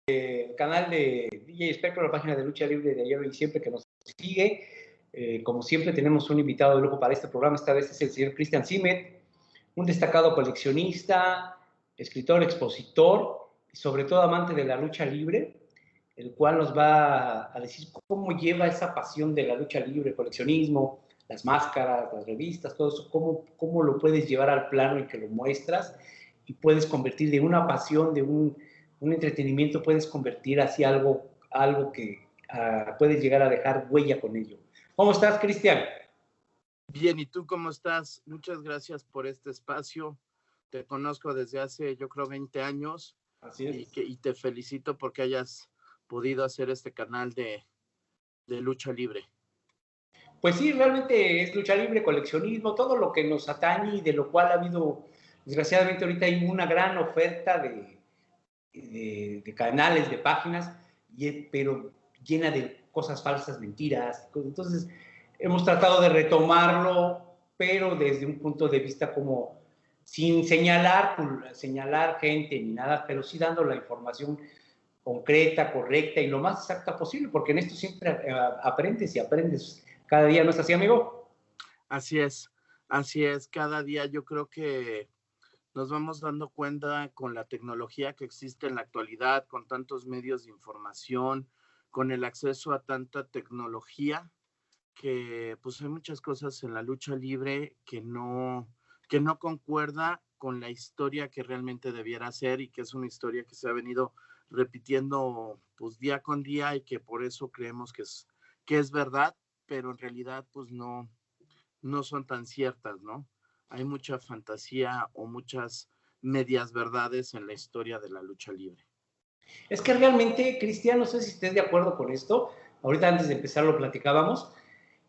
el canal de DJ Espectro, la página de lucha libre de ayer y siempre que nos sigue. Como siempre tenemos un invitado de lujo para este programa. Esta vez es el señor Cristian Simet, un destacado coleccionista, escritor, expositor y sobre todo amante de la lucha libre, el cual nos va a decir cómo lleva esa pasión de la lucha libre, coleccionismo, las máscaras, las revistas, todo eso, cómo lo puedes llevar al plano y que lo muestras y puedes convertir de una pasión, de un entretenimiento, puedes convertir hacia algo que puedes llegar a dejar huella con ello. ¿Cómo estás, Cristian? Bien, ¿y tú cómo estás? Muchas gracias por este espacio. Te conozco desde hace, yo creo, 20 años. Así es. Y te felicito porque hayas podido hacer este canal de lucha libre. Pues sí, realmente es lucha libre, coleccionismo, todo lo que nos atañe y de lo cual ha habido, desgraciadamente ahorita hay una gran oferta de canales, de páginas, pero llena de cosas falsas, mentiras. Entonces, hemos tratado de retomarlo, pero desde un punto de vista como sin señalar gente ni nada, pero sí dando la información concreta, correcta y lo más exacta posible, porque en esto siempre aprendes y aprendes cada día, ¿no es así, amigo? Así es. Cada día yo creo que nos vamos dando cuenta con la tecnología que existe en la actualidad, con tantos medios de información, con el acceso a tanta tecnología, que pues hay muchas cosas en la lucha libre que no concuerda con la historia que realmente debiera ser y que es una historia que se ha venido repitiendo pues día con día y que por eso creemos que es verdad, pero en realidad pues no son tan ciertas, ¿no? Hay mucha fantasía o muchas medias verdades en la historia de la lucha libre. Es que realmente, Cristian, no sé si estés de acuerdo con esto, ahorita antes de empezar lo platicábamos,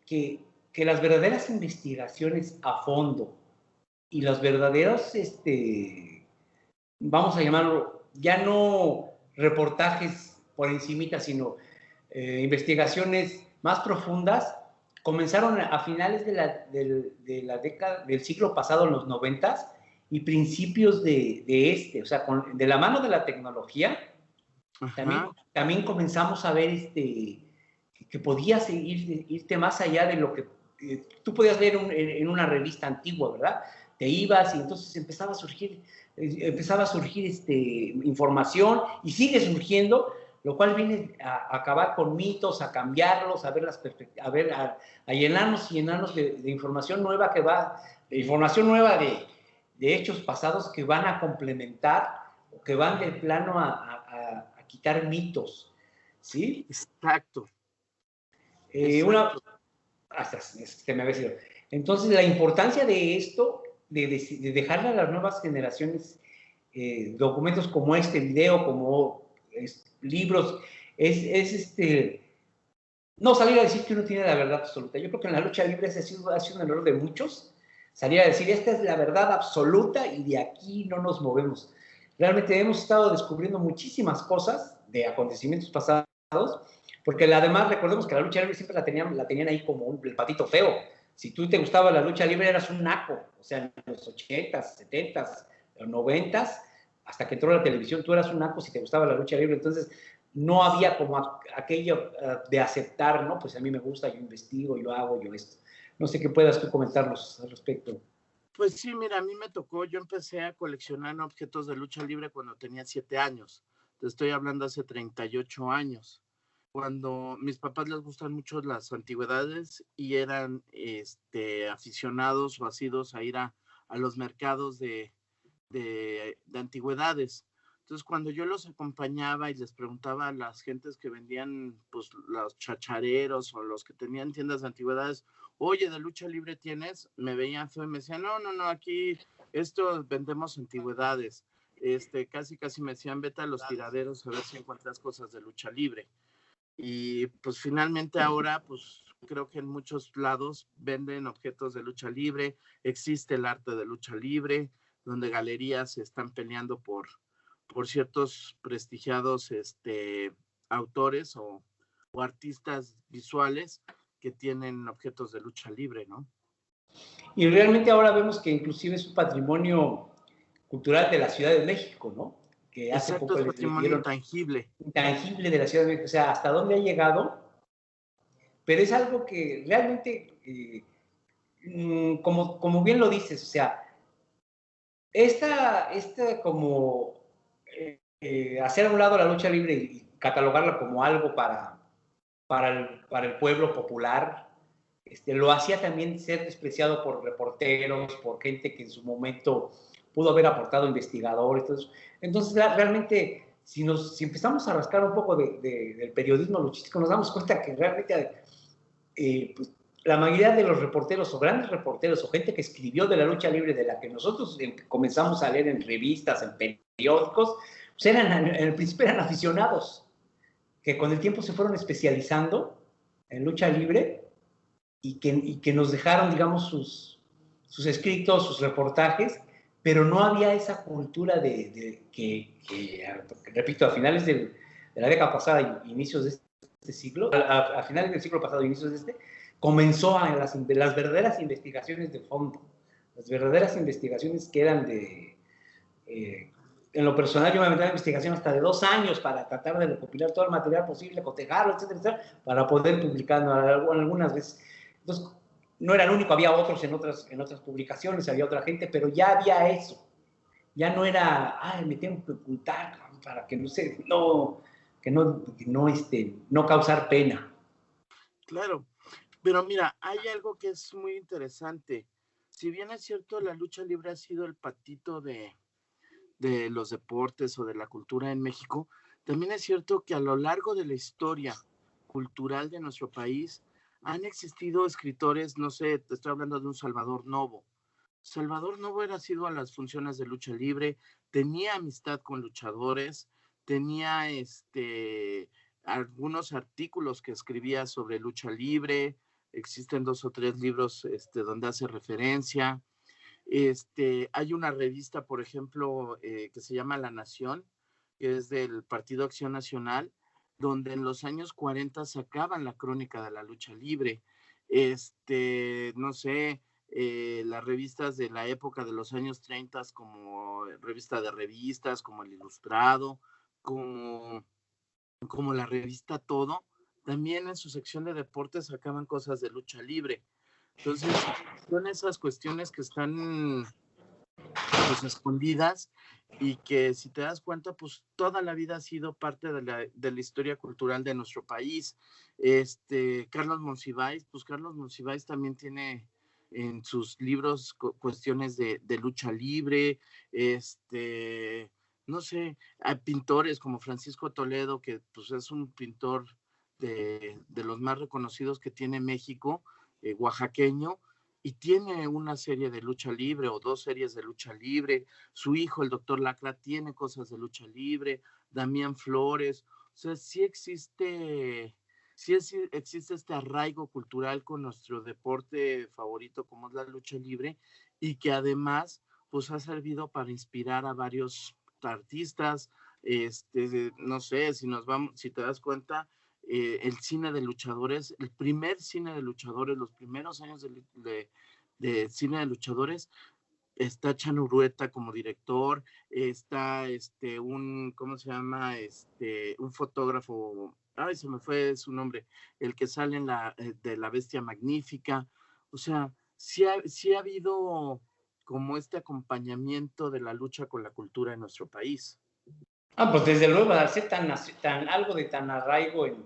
que las verdaderas investigaciones a fondo y los verdaderos, vamos a llamarlo, ya no reportajes por encimita, sino investigaciones más profundas, comenzaron a finales de la década del siglo pasado, en los 90s, y principios o sea, de la mano de la tecnología, también comenzamos a ver que podías irte más allá de lo que tú podías leer en una revista antigua, ¿verdad? Te ibas y entonces empezaba a surgir información y sigue surgiendo, lo cual viene a acabar con mitos, a cambiarlos, a llenarnos y llenarnos de información nueva de hechos pasados que van a complementar o que van del plano a quitar mitos, ¿sí? Exacto. Se me había sido. Entonces, la importancia de esto, de dejarle a las nuevas generaciones documentos como video, como libros, no salir a decir que uno tiene la verdad absoluta. Yo creo que en la lucha libre ha sido un error de muchos, salir a decir, esta es la verdad absoluta y de aquí no nos movemos. Realmente hemos estado descubriendo muchísimas cosas de acontecimientos pasados, porque además recordemos que la lucha libre siempre la tenían ahí como el patito feo. Si tú te gustaba la lucha libre eras un naco, o sea, en los 80s, 70s, 90s, hasta que entró la televisión, tú eras un naco si te gustaba la lucha libre. Entonces no había como aquello de aceptar, ¿no? Pues a mí me gusta, yo investigo, yo hago, yo esto. No sé qué puedas tú comentarnos al respecto. Pues sí, mira, a mí me tocó, yo empecé a coleccionar objetos de lucha libre cuando tenía 7 años. Te estoy hablando hace 38 años. Cuando mis papás les gustan mucho las antigüedades y eran aficionados o asidos a ir a los mercados de antigüedades. Entonces, cuando yo los acompañaba y les preguntaba a las gentes que vendían, pues, los chachareros o los que tenían tiendas de antigüedades, oye, ¿de lucha libre tienes? Me veían feo y me decían, no, aquí vendemos antigüedades. Casi me decían, vete a los tiraderos a ver si encuentras cosas de lucha libre. Y pues finalmente ahora, pues creo que en muchos lados venden objetos de lucha libre, existe el arte de lucha libre, donde galerías se están peleando por ciertos prestigiados autores o artistas visuales que tienen objetos de lucha libre, ¿no? Y realmente ahora vemos que inclusive es un patrimonio cultural de la Ciudad de México, ¿no? que hace Exacto, poco es le patrimonio dieron intangible. intangible de la Ciudad de México, o sea, hasta dónde ha llegado, pero es algo que realmente, como bien lo dices, o sea, como hacer a un lado la lucha libre y catalogarla como algo para el pueblo popular, lo hacía también ser despreciado por reporteros, por gente que en su momento pudo haber aportado investigadores. Entonces realmente, si empezamos a rascar un poco del periodismo luchístico, nos damos cuenta que realmente pues, la mayoría de los reporteros o grandes reporteros o gente que escribió de la lucha libre, de la que nosotros comenzamos a leer en revistas, en periódicos, pues en el principio eran aficionados, que con el tiempo se fueron especializando en lucha libre y que nos dejaron, digamos, sus escritos, sus reportajes, pero no había esa cultura que repito, a finales de la década pasada y inicios de este siglo, a finales del siglo pasado, inicios de este, comenzó a las verdaderas investigaciones de fondo, las verdaderas investigaciones que eran en lo personal, yo me metí a investigación hasta de 2 años para tratar de recopilar todo el material posible, cotejarlo, etcétera, etcétera, para poder publicarlo algunas veces. Entonces, no era el único, había otros en otras publicaciones, había otra gente, pero ya había eso. Ya no era, me tengo que ocultar para que no causar pena. Claro, pero mira, hay algo que es muy interesante. Si bien es cierto, la lucha libre ha sido el patito de los deportes o de la cultura en México, también es cierto que a lo largo de la historia cultural de nuestro país han existido escritores, no sé, te estoy hablando de un Salvador Novo. Salvador Novo era sido a las funciones de lucha libre, tenía amistad con luchadores, tenía algunos artículos que escribía sobre lucha libre, existen 2 o 3 libros donde hace referencia. Hay una revista, por ejemplo, que se llama La Nación, que es del Partido Acción Nacional, donde en los años 40 sacaban la crónica de la lucha libre. No sé, las revistas de la época de los años 30, como Revista de Revistas, como El Ilustrado, como la revista Todo, también en su sección de deportes sacaban cosas de lucha libre. Entonces, son esas cuestiones que están pues escondidas y que si te das cuenta, pues toda la vida ha sido parte de la historia cultural de nuestro país. Carlos Monsiváis, pues Carlos Monsiváis también tiene en sus libros cuestiones de lucha libre, no sé, hay pintores como Francisco Toledo, que pues es un pintor de los más reconocidos que tiene México, oaxaqueño, y tiene una serie de lucha libre o 2 series de lucha libre. Su hijo, el doctor Lacra, tiene cosas de lucha libre. Damián Flores. O sea, sí existe este arraigo cultural con nuestro deporte favorito como es la lucha libre y que además pues ha servido para inspirar a varios artistas. No sé, si te das cuenta, el cine de luchadores, el primer cine de luchadores, los primeros años de cine de luchadores, está Chano Urueta como director, está ¿cómo se llama? Un fotógrafo, ay, se me fue su nombre, el que sale en de La Bestia Magnífica. O sea, sí ha habido como este acompañamiento de la lucha con la cultura en nuestro país. Pues desde luego, al ser algo de tan arraigo en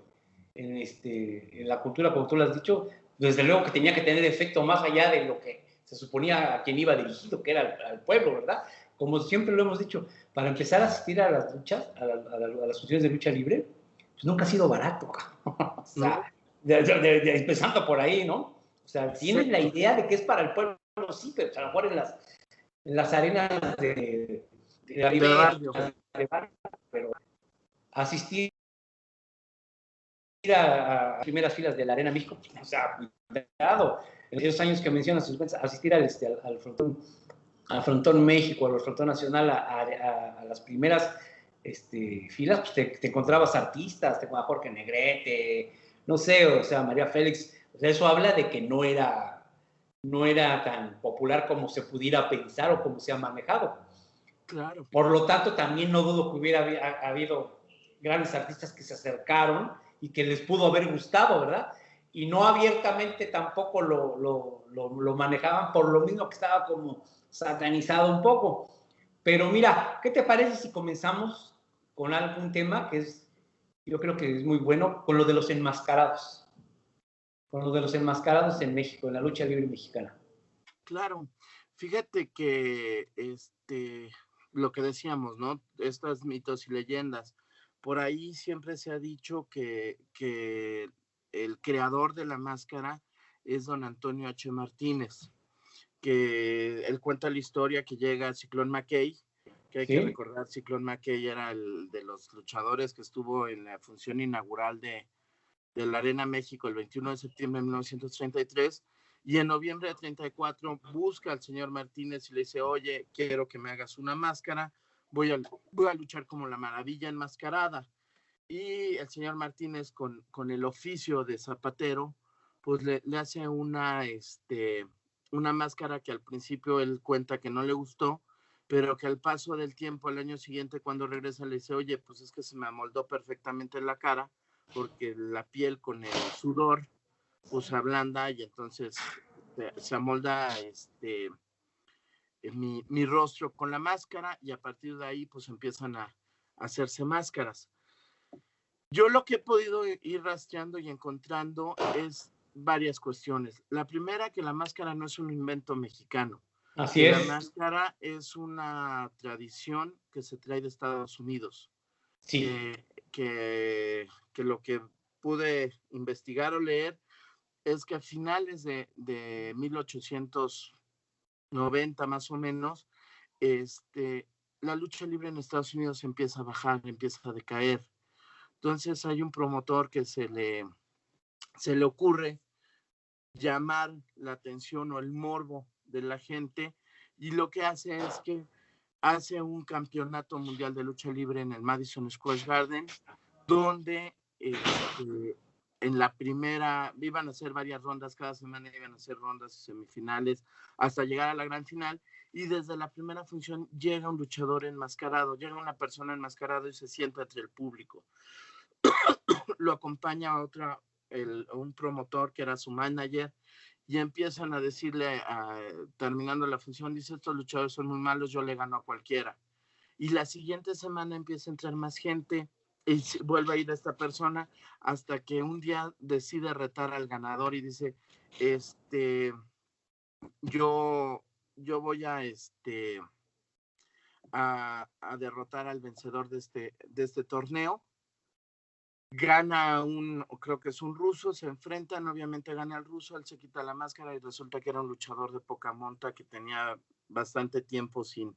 la cultura, como tú lo has dicho, desde luego que tenía que tener efecto más allá de lo que se suponía a quien iba dirigido, que era al pueblo, ¿verdad? Como siempre lo hemos dicho, para empezar a asistir a las luchas, a las funciones de lucha libre, pues nunca ha sido barato, o sea, empezando por ahí, ¿no? O sea, tienes la idea de que es para el pueblo, sí, pero a lo mejor en las arenas de barrio, pero asistir a primeras filas de la Arena México, o sea, cuidado. En esos años que mencionas, asistir al Frontón México, al Frontón Nacional, a las primeras filas, pues te encontrabas artistas, te encontrabas Jorge Negrete, no sé, o sea, María Félix. O sea, eso habla de que no era tan popular como se pudiera pensar o como se ha manejado. Claro. Por lo tanto, también no dudo que hubiera habido grandes artistas que se acercaron y que les pudo haber gustado, ¿verdad? Y no abiertamente tampoco lo manejaban por lo mismo que estaba como satanizado un poco. Pero mira, ¿qué te parece si comenzamos con algún tema que es, yo creo que es muy bueno, con lo de los enmascarados? Con lo de los enmascarados en México, en la lucha libre mexicana. Claro. Fíjate que lo que decíamos, ¿no? Estas mitos y leyendas. Por ahí siempre se ha dicho que el creador de la máscara es don Antonio H. Martínez, que él cuenta la historia que llega Ciclón McKay, que hay que recordar, Ciclón McKay era el de los luchadores que estuvo en la función inaugural de la Arena México el 21 de septiembre de 1933, y en noviembre de 34 busca al señor Martínez y le dice, oye, quiero que me hagas una máscara, voy a luchar como la Maravilla enmascarada. Y el señor Martínez, con el oficio de zapatero, pues le hace una máscara que al principio él cuenta que no le gustó, pero que al paso del tiempo, al año siguiente, cuando regresa, le dice, oye, pues es que se me amoldó perfectamente en la cara, porque la piel con el sudor, pues se ablanda y entonces se amolda mi rostro con la máscara, y a partir de ahí, pues empiezan a hacerse máscaras. Yo lo que he podido ir rastreando y encontrando es varias cuestiones. La primera, que la máscara no es un invento mexicano. Así es. La máscara es una tradición que se trae de Estados Unidos. Sí. Que lo que pude investigar o leer es que a finales de 1890 más o menos, la lucha libre en Estados Unidos empieza a bajar, empieza a decaer. Entonces hay un promotor que se le ocurre llamar la atención o el morbo de la gente, y lo que hace es que hace un campeonato mundial de lucha libre en el Madison Square Garden, donde en la primera iban a hacer varias rondas, cada semana iban a hacer rondas y semifinales hasta llegar a la gran final, y desde la primera función llega un luchador enmascarado, llega una persona enmascarada y se sienta entre el público. Lo acompaña un promotor que era su manager, y empiezan a decirle, terminando la función, dice, estos luchadores son muy malos, yo le gano a cualquiera. Y la siguiente semana empieza a entrar más gente y vuelve a ir a esta persona, hasta que un día decide retar al ganador y dice, yo voy a derrotar al vencedor de este torneo. Gana creo que es un ruso, se enfrentan, obviamente gana el ruso, él se quita la máscara y resulta que era un luchador de poca monta que tenía bastante tiempo sin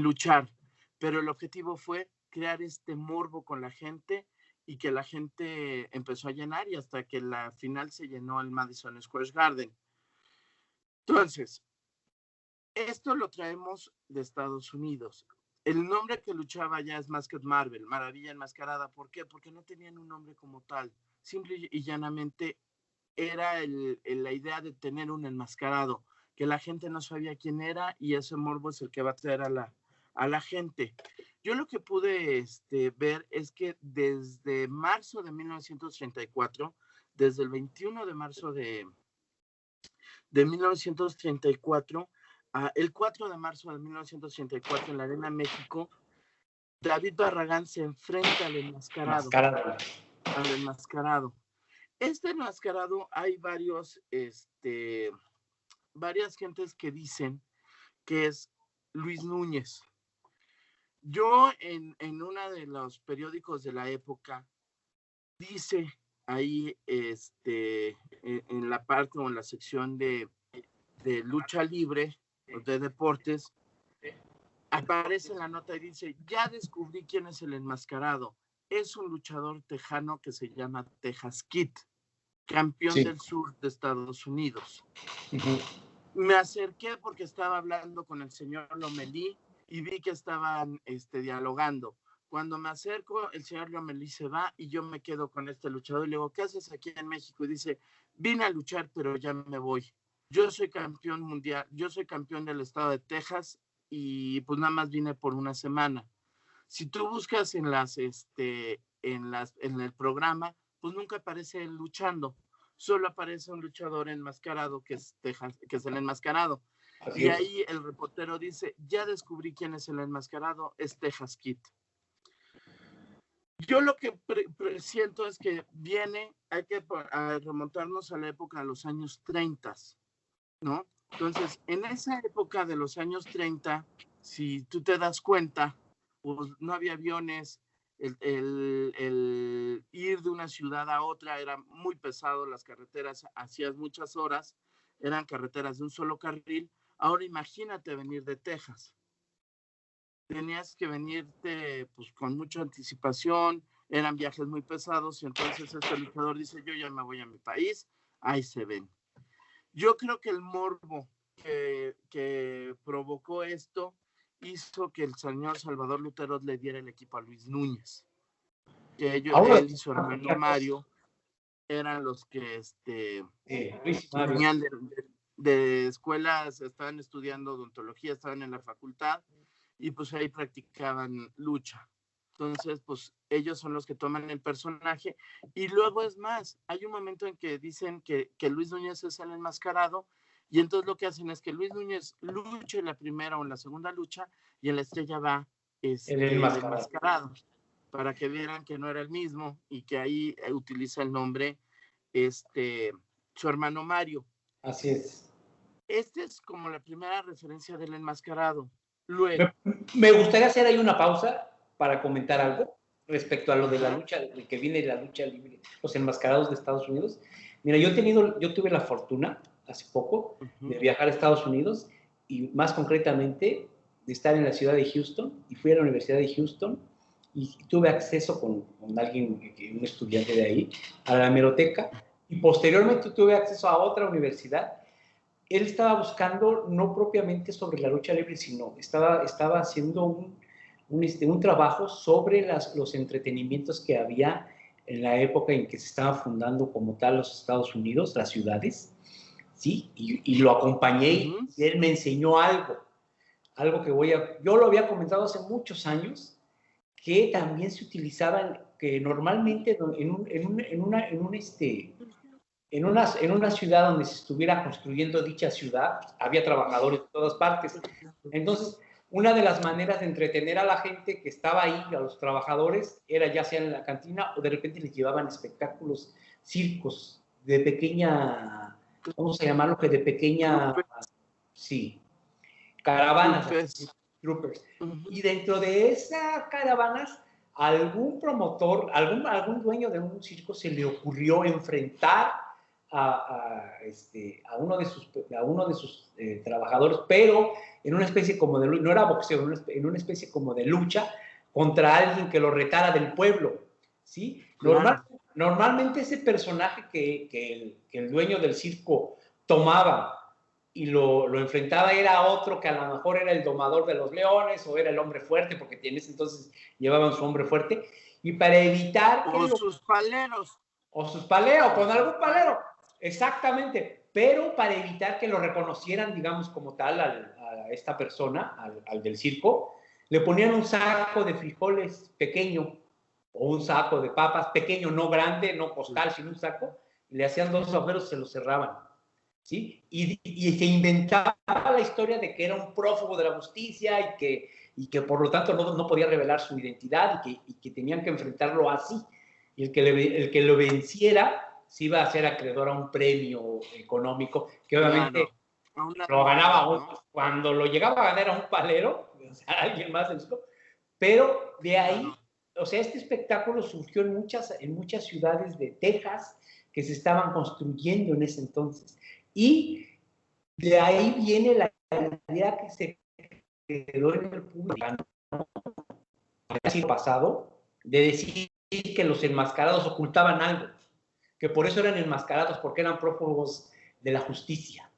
luchar, pero el objetivo fue crear este morbo con la gente, y que la gente empezó a llenar, y hasta que la final se llenó el Madison Square Garden. Entonces, esto lo traemos de Estados Unidos. El nombre que luchaba ya es Masked Marvel, Maravilla Enmascarada. ¿Por qué? Porque no tenían un nombre como tal. Simple y llanamente era la idea de tener un enmascarado, que la gente no sabía quién era, y ese morbo es el que va a traer a la gente. Yo lo que pude ver es que desde marzo de 1934, desde el 21 de marzo de 1934, el 4 de marzo de 1934 en la Arena México, David Barragán se enfrenta al enmascarado. Este enmascarado, hay varias gentes que dicen que es Luis Núñez. Yo en uno de los periódicos de la época dice ahí en la parte o en la sección de lucha libre, de deportes, aparece en la nota y dice, ya descubrí quién es el enmascarado. Es un luchador tejano que se llama Texas Kid, campeón del sur de Estados Unidos. Me acerqué porque estaba hablando con el señor Lomelí y vi que estaban dialogando. Cuando me acerco, el señor Lomelí se va y yo me quedo con este luchador y le digo, ¿qué haces aquí en México? Y dice, vine a luchar, pero ya me voy. Yo soy campeón mundial, yo soy campeón del estado de Texas y pues nada más vine por una semana. Si tú buscas en el programa, pues nunca aparece él luchando, solo aparece un luchador enmascarado que es el enmascarado. Así y es. ahí el reportero dice, ya descubrí quién es el enmascarado, es Texas Kid. Yo lo que siento es que hay que remontarnos a la época de los años 30, ¿no? Entonces, en esa época de los años 30, si tú te das cuenta, pues no había aviones, el ir de una ciudad a otra era muy pesado, las carreteras hacías muchas horas, eran carreteras de un solo carril. Ahora imagínate venir de Texas. Tenías que venirte pues con mucha anticipación, eran viajes muy pesados, y entonces este luchador dice, yo ya me voy a mi país, ahí se ven. Yo creo que el morbo que provocó esto hizo que el señor Salvador Lutero le diera el equipo a Luis Núñez. Que él y su hermano Mario eran los que venían de escuelas, estaban estudiando odontología, estaban en la facultad, y pues ahí practicaban lucha. Entonces, pues ellos son los que toman el personaje. Y luego es más, hay un momento en que dicen que Luis Núñez es el enmascarado, y entonces lo que hacen es que Luis Núñez luche en la primera o en la segunda lucha, y en la estrella va el enmascarado, para que vieran que no era el mismo, y que ahí utiliza el nombre su hermano Mario. Así es. Es como la primera referencia del enmascarado. Luego, me gustaría hacer ahí una pausa para comentar algo respecto a lo de la lucha, de que viene la lucha libre, los enmascarados de Estados Unidos. Mira, yo tuve la fortuna hace poco de viajar a Estados Unidos, y más concretamente de estar en la ciudad de Houston, y fui a la Universidad de Houston y tuve acceso con alguien, un estudiante de ahí, a la hemeroteca, y posteriormente tuve acceso a otra universidad. Él estaba buscando no propiamente sobre la lucha libre, sino estaba haciendo un trabajo sobre los entretenimientos que había en la época en que se estaba fundando como tal los Estados Unidos, las ciudades, ¿sí? Y lo acompañé, y él me enseñó algo que yo lo había comentado hace muchos años, que también se utilizaban, que normalmente en una ciudad donde se estuviera construyendo dicha ciudad, había trabajadores de todas partes. Entonces, una de las maneras de entretener a la gente que estaba ahí, a los trabajadores, era ya sea en la cantina, o de repente les llevaban espectáculos, circos de pequeña, vamos a llamarlo que de pequeña, sí, caravanas, troopers. Y dentro de esas caravanas, algún promotor, algún dueño de un circo se le ocurrió enfrentar a uno de sus trabajadores, pero en una especie como de, no era boxeo, en una especie como de lucha contra alguien que lo retara del pueblo, ¿sí? Claro. Normalmente ese personaje que el dueño del circo tomaba y lo enfrentaba era otro que a lo mejor era el domador de los leones, o era el hombre fuerte, porque en ese entonces llevaban su hombre fuerte, y para evitar sus paleros. O sus paleros, con algún palero, exactamente, pero para evitar que lo reconocieran, digamos, como tal, a esta persona, al del circo, le ponían un saco de frijoles pequeño, o un saco de papas pequeño, no grande, no costal, sino un saco, y le hacían 2 agujeros y se los cerraban, ¿sí? Y se inventaba la historia de que era un prófugo de la justicia, y que por lo tanto no podía revelar su identidad, y que tenían que enfrentarlo así. Y el que lo venciera se iba a ser acreedor a un premio económico, que obviamente lo ganaba, ¿no? Cuando lo llegaba a ganar era un palero, o sea, alguien más del circo, pero de ahí, o sea, este espectáculo surgió en muchas ciudades de Texas que se estaban construyendo en ese entonces, y de ahí viene la idea que se quedó en el público, ¿no? Pasado, de decir que los enmascarados ocultaban algo, que por eso eran enmascarados, porque eran prófugos de la justicia,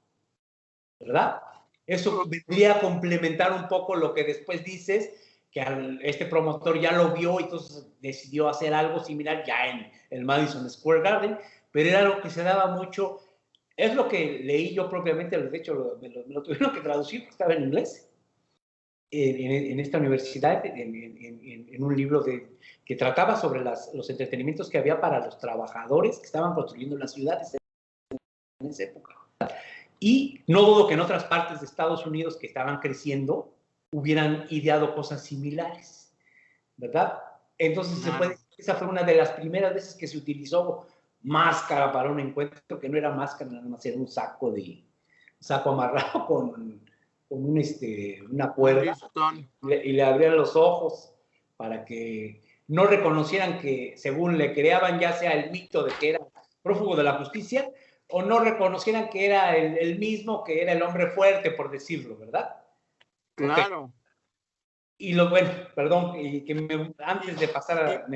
¿verdad? Eso vendría a complementar un poco lo que después dices, que este promotor ya lo vio y entonces decidió hacer algo similar ya en el Madison Square Garden, pero era algo que se daba mucho. Es lo que leí yo propiamente, de hecho me lo tuvieron que traducir porque estaba en inglés. en esta universidad, en un libro que trataba sobre los entretenimientos que había para los trabajadores que estaban construyendo las ciudades en esa época. Y no dudo que en otras partes de Estados Unidos que estaban creciendo hubieran ideado cosas similares, ¿verdad? Entonces esa fue una de las primeras veces que se utilizó máscara para un encuentro, que no era máscara, nada más era un saco amarrado con una cuerda y le abrían los ojos para que no reconocieran que, según le creaban ya sea el mito de que era prófugo de la justicia, o no reconocieran que era el mismo, que era el hombre fuerte, por decirlo, ¿verdad? Claro. Okay. Y perdón, y que antes de pasar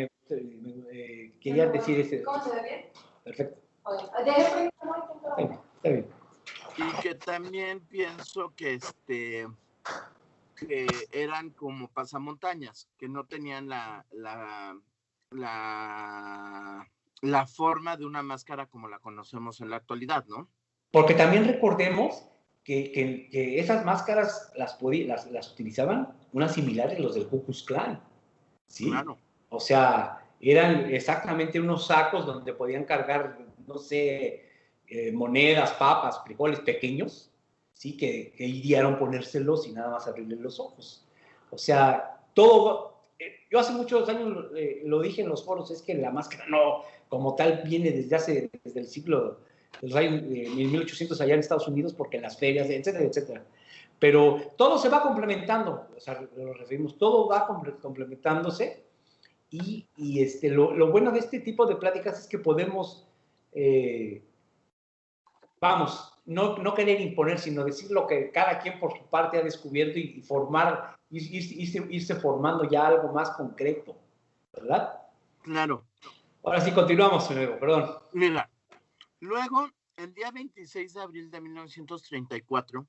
quería decir ese. ¿Cómo se ve bien? Perfecto. Está bien. Y que también pienso que eran como pasamontañas, que no tenían la forma de una máscara como la conocemos en la actualidad, ¿no? Porque también recordemos que esas máscaras las utilizaban unas similares los del Ku Klux Klan, ¿sí? Claro. O sea, eran exactamente unos sacos donde podían cargar, no sé, monedas, papas, frijoles pequeños, ¿sí? Que idearon ponérselos y nada más abrirles los ojos. O sea, todo. Yo hace muchos años lo dije en los foros, es que la máscara no, como tal, viene desde el siglo en 1800 allá en Estados Unidos, porque en las ferias, etcétera, etcétera. Pero todo se va complementando, o sea, lo referimos, todo va complementándose y lo bueno de este tipo de pláticas es que podemos, no querer imponer, sino decir lo que cada quien por su parte ha descubierto y formar, irse formando ya algo más concreto, ¿verdad? Claro. Ahora sí, continuamos, nuevo, perdón. Mira, luego, el día 26 de abril de 1934,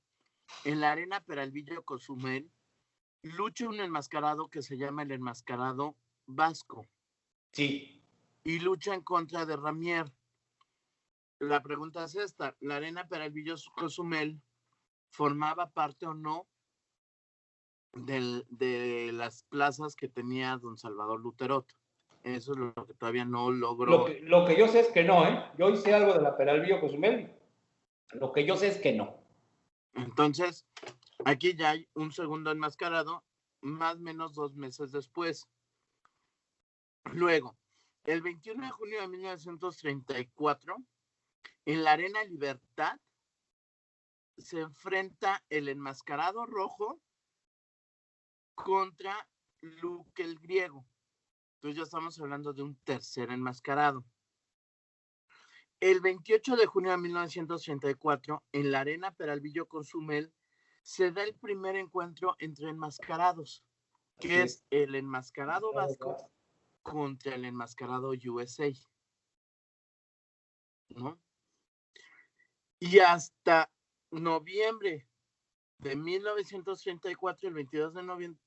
en la Arena Peralvillo Cozumel, lucha un enmascarado que se llama el enmascarado Vasco. Sí. Y lucha en contra de Ramier. La pregunta es esta: ¿la Arena Peralvillo Cozumel formaba parte o no de las plazas que tenía don Salvador Luterot? Eso es lo que todavía no logró. Lo que yo sé es que no, ¿eh? Yo hice algo de la Peralvillo Cozumel. Lo que yo sé es que no. Entonces, aquí ya hay un segundo enmascarado, más o menos 2 meses después. Luego, el 21 de junio de 1934, en la Arena Libertad, se enfrenta el enmascarado rojo contra Luque el Griego. Entonces ya estamos hablando de un tercer enmascarado. El 28 de junio de 1934, en la Arena Peralvillo Cozumel, se da el primer encuentro entre enmascarados, que es el enmascarado Vasco contra el enmascarado USA, ¿no? Y hasta noviembre de 1934, el 22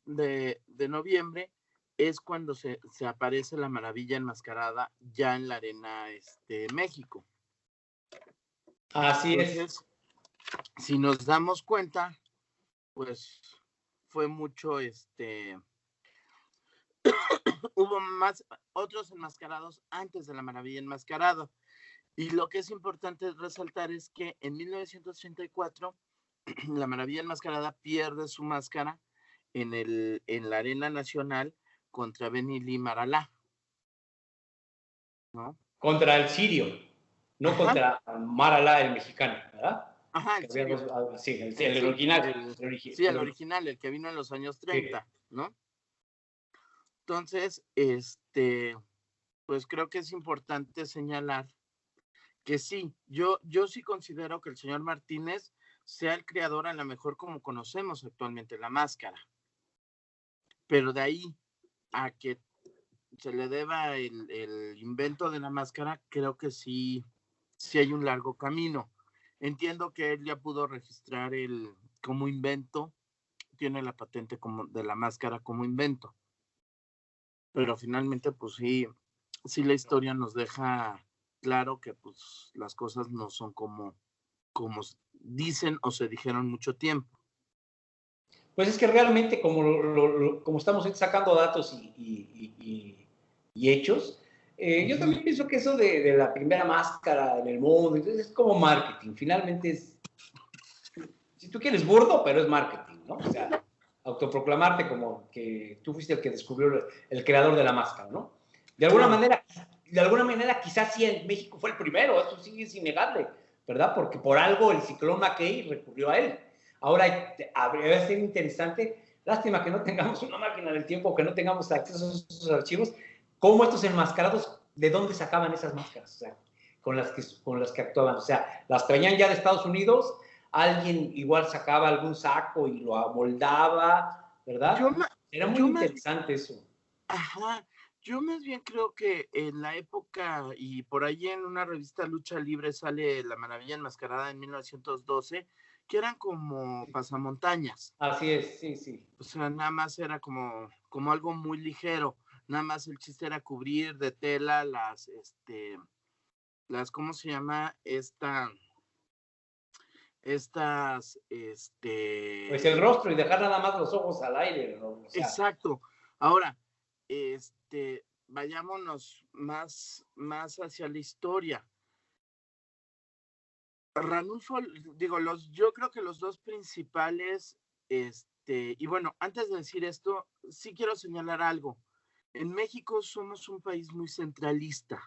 de noviembre, es cuando se aparece la maravilla enmascarada ya en la Arena México. Así Entonces, si nos damos cuenta, pues fue mucho, hubo más otros enmascarados antes de la maravilla enmascarada. Y lo que es importante resaltar es que en 1934 la maravilla enmascarada pierde su máscara en la Arena Nacional contra Benny Lee Maralá, ¿no? Contra el sirio, no Ajá. Contra Maralá, el mexicano, ¿verdad? Ajá, el sirio. Sí, el original. El original, el que vino en los años 30, sí. ¿No? Entonces, pues creo que es importante señalar que sí, yo sí considero que el señor Martínez sea el creador, a lo mejor como conocemos actualmente la máscara. Pero de ahí a que se le deba el invento de la máscara, creo que sí hay un largo camino. Entiendo que él ya pudo registrar como invento, tiene la patente de la máscara como invento. Pero finalmente, pues sí la historia nos deja claro que pues las cosas no son como dicen o se dijeron mucho tiempo. Pues es que realmente, como estamos sacando datos y hechos, yo también pienso que eso de la primera máscara en el mundo, entonces es como marketing. Finalmente es, si tú quieres, burdo, pero es marketing, ¿no? O sea, autoproclamarte como que tú fuiste el que descubrió el creador de la máscara, ¿no? De alguna manera, quizás sí en México fue el primero, eso sí es innegable, ¿verdad? Porque por algo el ciclón Mackay recurrió a él. Ahora, habría sido interesante, lástima que no tengamos una máquina del tiempo, que no tengamos acceso a esos archivos, cómo estos enmascarados, ¿de dónde sacaban esas máscaras? O sea, con las que actuaban. O sea, las traían ya de Estados Unidos, alguien igual sacaba algún saco y lo amoldaba, ¿verdad? Era muy interesante eso. Ajá, yo más bien creo que en la época, y por ahí en una revista Lucha Libre sale La Maravilla Enmascarada en 1912, que eran como pasamontañas. Así es, sí, sí. O sea, nada más era como algo muy ligero. Nada más el chiste era cubrir de tela ¿cómo se llama? Pues el rostro y dejar nada más los ojos al aire, ¿no? O sea, Exacto. Ahora, vayámonos más hacia la historia. Ranulfo, digo, yo creo que los dos principales, y bueno, antes de decir esto, sí quiero señalar algo. En México somos un país muy centralista.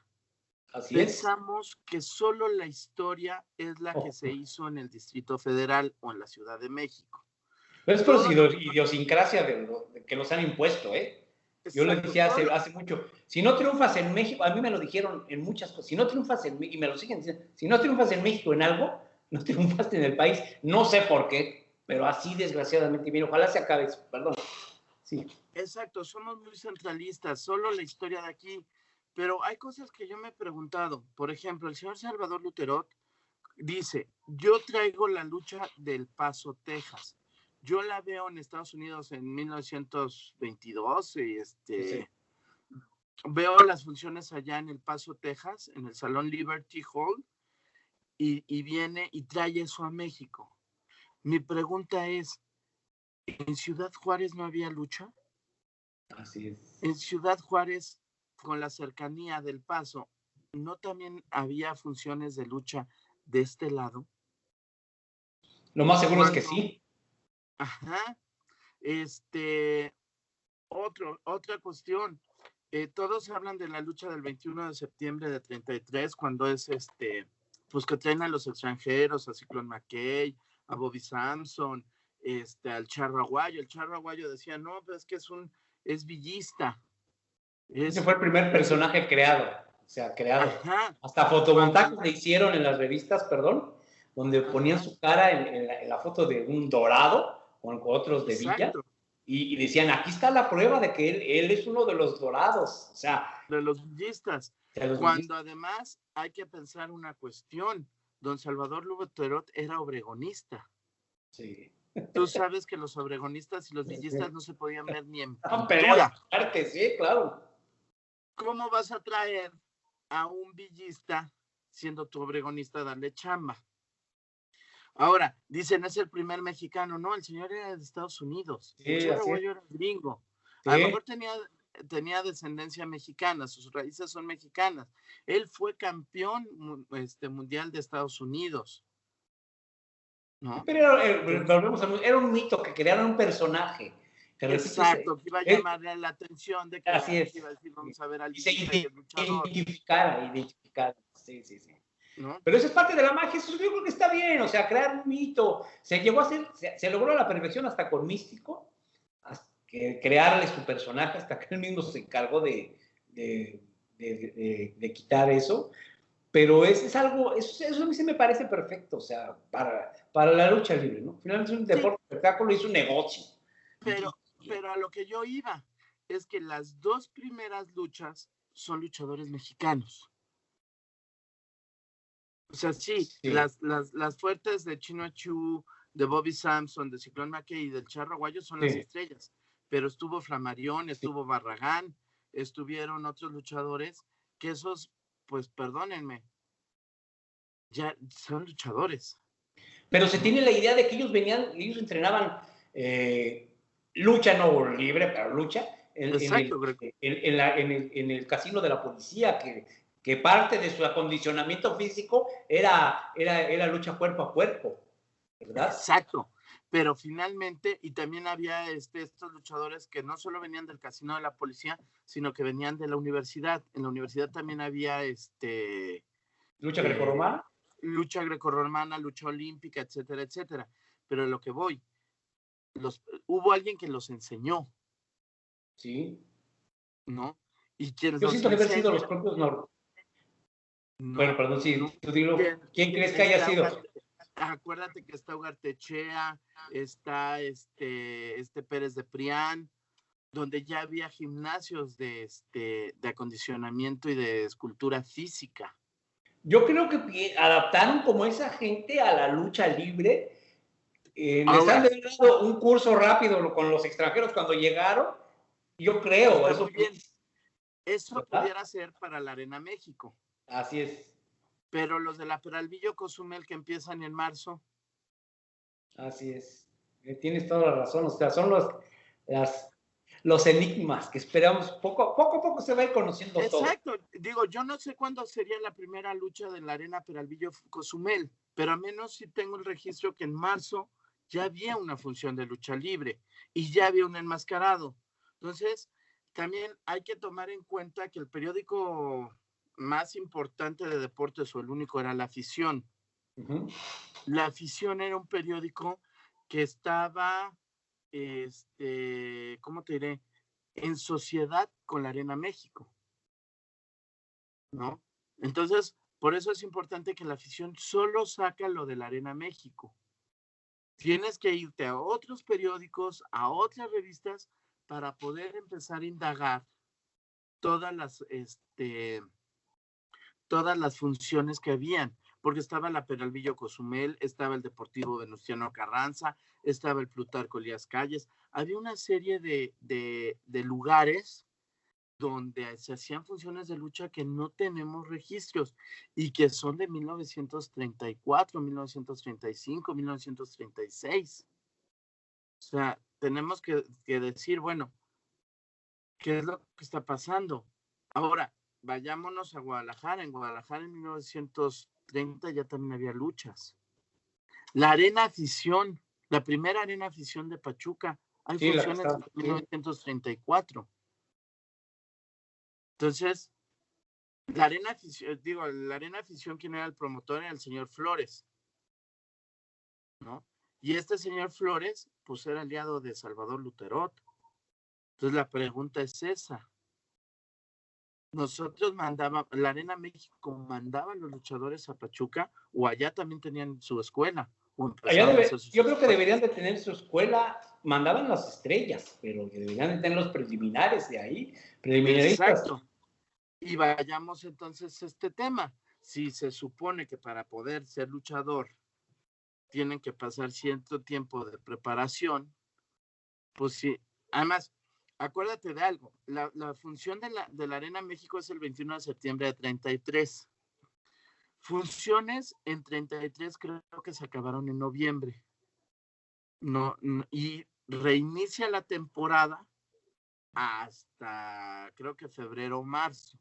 así Pensamos que solo la historia es la que se hizo en el Distrito Federal o en la Ciudad de México. Pero es por idiosincrasia de que nos han impuesto, ¿eh? Yo lo decía hace mucho. Si no triunfas en México, a mí me lo dijeron en muchas cosas, si no triunfas en México, y me lo siguen diciendo, si no triunfas en México en algo, no triunfaste en el país. No sé por qué, pero así desgraciadamente. Bien, ojalá se acabe eso, perdón. Sí. Exacto, somos muy centralistas, solo la historia de aquí. Pero hay cosas que yo me he preguntado. Por ejemplo, el señor Salvador Luterot dice, yo traigo la lucha del Paso, Texas. Yo la veo en Estados Unidos en 1922 y Sí. veo las funciones allá en El Paso, Texas, en el Salón Liberty Hall, y viene y trae eso a México. Mi pregunta es, ¿en Ciudad Juárez no había lucha? Así es. En Ciudad Juárez, con la cercanía del Paso, ¿no también había funciones de lucha de este lado? Lo más seguro es que sí. Ajá. Otra cuestión. Todos hablan de la lucha del 21 de septiembre de 33, cuando es pues que traen a los extranjeros, a Ciclón Mackay, a Bobby Samson, al Charro Aguayo. El Charro Aguayo decía, no, pues es que es villista. Ese fue el primer personaje creado. O sea, creado. Ajá. Hasta fotomontajes le hicieron en las revistas, perdón, donde ponían su cara en la foto de un dorado con otros de Villa. Y decían, aquí está la prueba de que él es uno de los dorados. O sea, de los villistas. Cuando además hay que pensar una cuestión. Don Salvador Luterot era obregonista. Sí. Tú sabes que los obregonistas y los villistas no se podían ver ni en pintura. Pero sí, claro. ¿Cómo vas a traer a un villista, siendo tu obregonista, a darle chamba? Ahora, dicen, es el primer mexicano. No, el señor era de Estados Unidos. Sí, el Aguayo era gringo. Sí. A lo mejor tenía descendencia mexicana, sus raíces son mexicanas. Él fue campeón mundial de Estados Unidos. ¿No? Pero era un mito que crearon un personaje. Exacto, que iba a llamarle la atención de que así es. Iba a decir, vamos a ver al y se identificara. Sí. ¿No? Pero eso es parte de la magia, eso yo creo que está bien, o sea, crear un mito. Se llegó a hacer, se logró a la perfección hasta con Místico, hasta crearle su personaje, hasta que él mismo se encargó de quitar eso. Pero es algo, eso a mí se me parece perfecto, o sea, para la lucha libre, ¿no? Finalmente es un deporte, espectáculo y es un negocio. Pero a lo que yo iba es que las dos primeras luchas son luchadores mexicanos. O sea, sí. Las fuertes de Chino Achu, de Bobby Samson, de Ciclón Mackay y del Charro Aguayo son las estrellas. Pero estuvo Flamarión, estuvo Barragán, estuvieron otros luchadores que esos, pues perdónenme, ya son luchadores. Pero se tiene la idea de que ellos entrenaban lucha no libre, pero lucha, Exacto, en el casino de la policía, que parte de su acondicionamiento físico era lucha cuerpo a cuerpo, ¿verdad? Exacto, pero finalmente, y también había estos luchadores que no solo venían del casino de la policía, sino que venían de la universidad. En la universidad también había lucha grecorromana. Lucha grecorromana, lucha olímpica, etcétera, etcétera. Pero a lo que voy, hubo alguien que los enseñó. Sí. ¿No? Y quienes yo siento que haber sido los propios bueno, perdón, sí, no, tú dilo, ¿quién crees que haya sido? Acuérdate que está Ugartechea, está Pérez de Prián, donde ya había gimnasios de acondicionamiento y de escultura física. Yo creo que adaptaron como esa gente a la lucha libre. Les han dado un curso rápido con los extranjeros cuando llegaron. Yo creo. Está muy bien. Eso pudiera ser para la Arena México. Así es. Pero los de la Peralvillo Cozumel que empiezan en marzo. Así es. Tienes toda la razón. O sea, son los enigmas que esperamos. Poco a poco se va a ir conociendo todo. Exacto. Digo, yo no sé cuándo sería la primera lucha de la Arena Peralvillo Cozumel, pero al menos sí tengo el registro que en marzo ya había una función de lucha libre y ya había un enmascarado. Entonces, también hay que tomar en cuenta que el periódico más importante de deportes, o el único, era La Afición. Uh-huh. La Afición era un periódico que estaba, ¿cómo te diré?, en sociedad con la Arena México, ¿no? Entonces, por eso es importante que La Afición solo saca lo de la Arena México. Tienes que irte a otros periódicos, a otras revistas, para poder empezar a indagar todas las funciones que habían, porque estaba la Peralvillo Cozumel, estaba el Deportivo Venustiano Carranza, estaba el Plutarco Elías Calles, había una serie de lugares donde se hacían funciones de lucha que no tenemos registros y que son de 1934, 1935, 1936. O sea, tenemos que decir, bueno, ¿qué es lo que está pasando? Ahora, vayámonos a Guadalajara. En Guadalajara en 1930 ya también había luchas. La Arena Afición, la primera Arena Afición de Pachuca, hay funciones en 1934. Entonces, la Arena Afición, ¿quién era el promotor? Era el señor Flores, ¿no? Y este señor Flores, pues era aliado de Salvador Luterot. Entonces, la pregunta es esa. Nosotros la Arena México mandaba a los luchadores a Pachuca, o allá también tenían su escuela. Yo creo que deberían de tener su escuela, mandaban las estrellas, pero que deberían de tener los preliminares de ahí, Exacto. Y vayamos entonces a este tema. Si se supone que para poder ser luchador tienen que pasar cierto tiempo de preparación, pues sí. Además, acuérdate de algo, la función de la Arena México es el 21 de septiembre de 33. Funciones en 33 creo que se acabaron en noviembre. No, y reinicia la temporada hasta creo que febrero o marzo,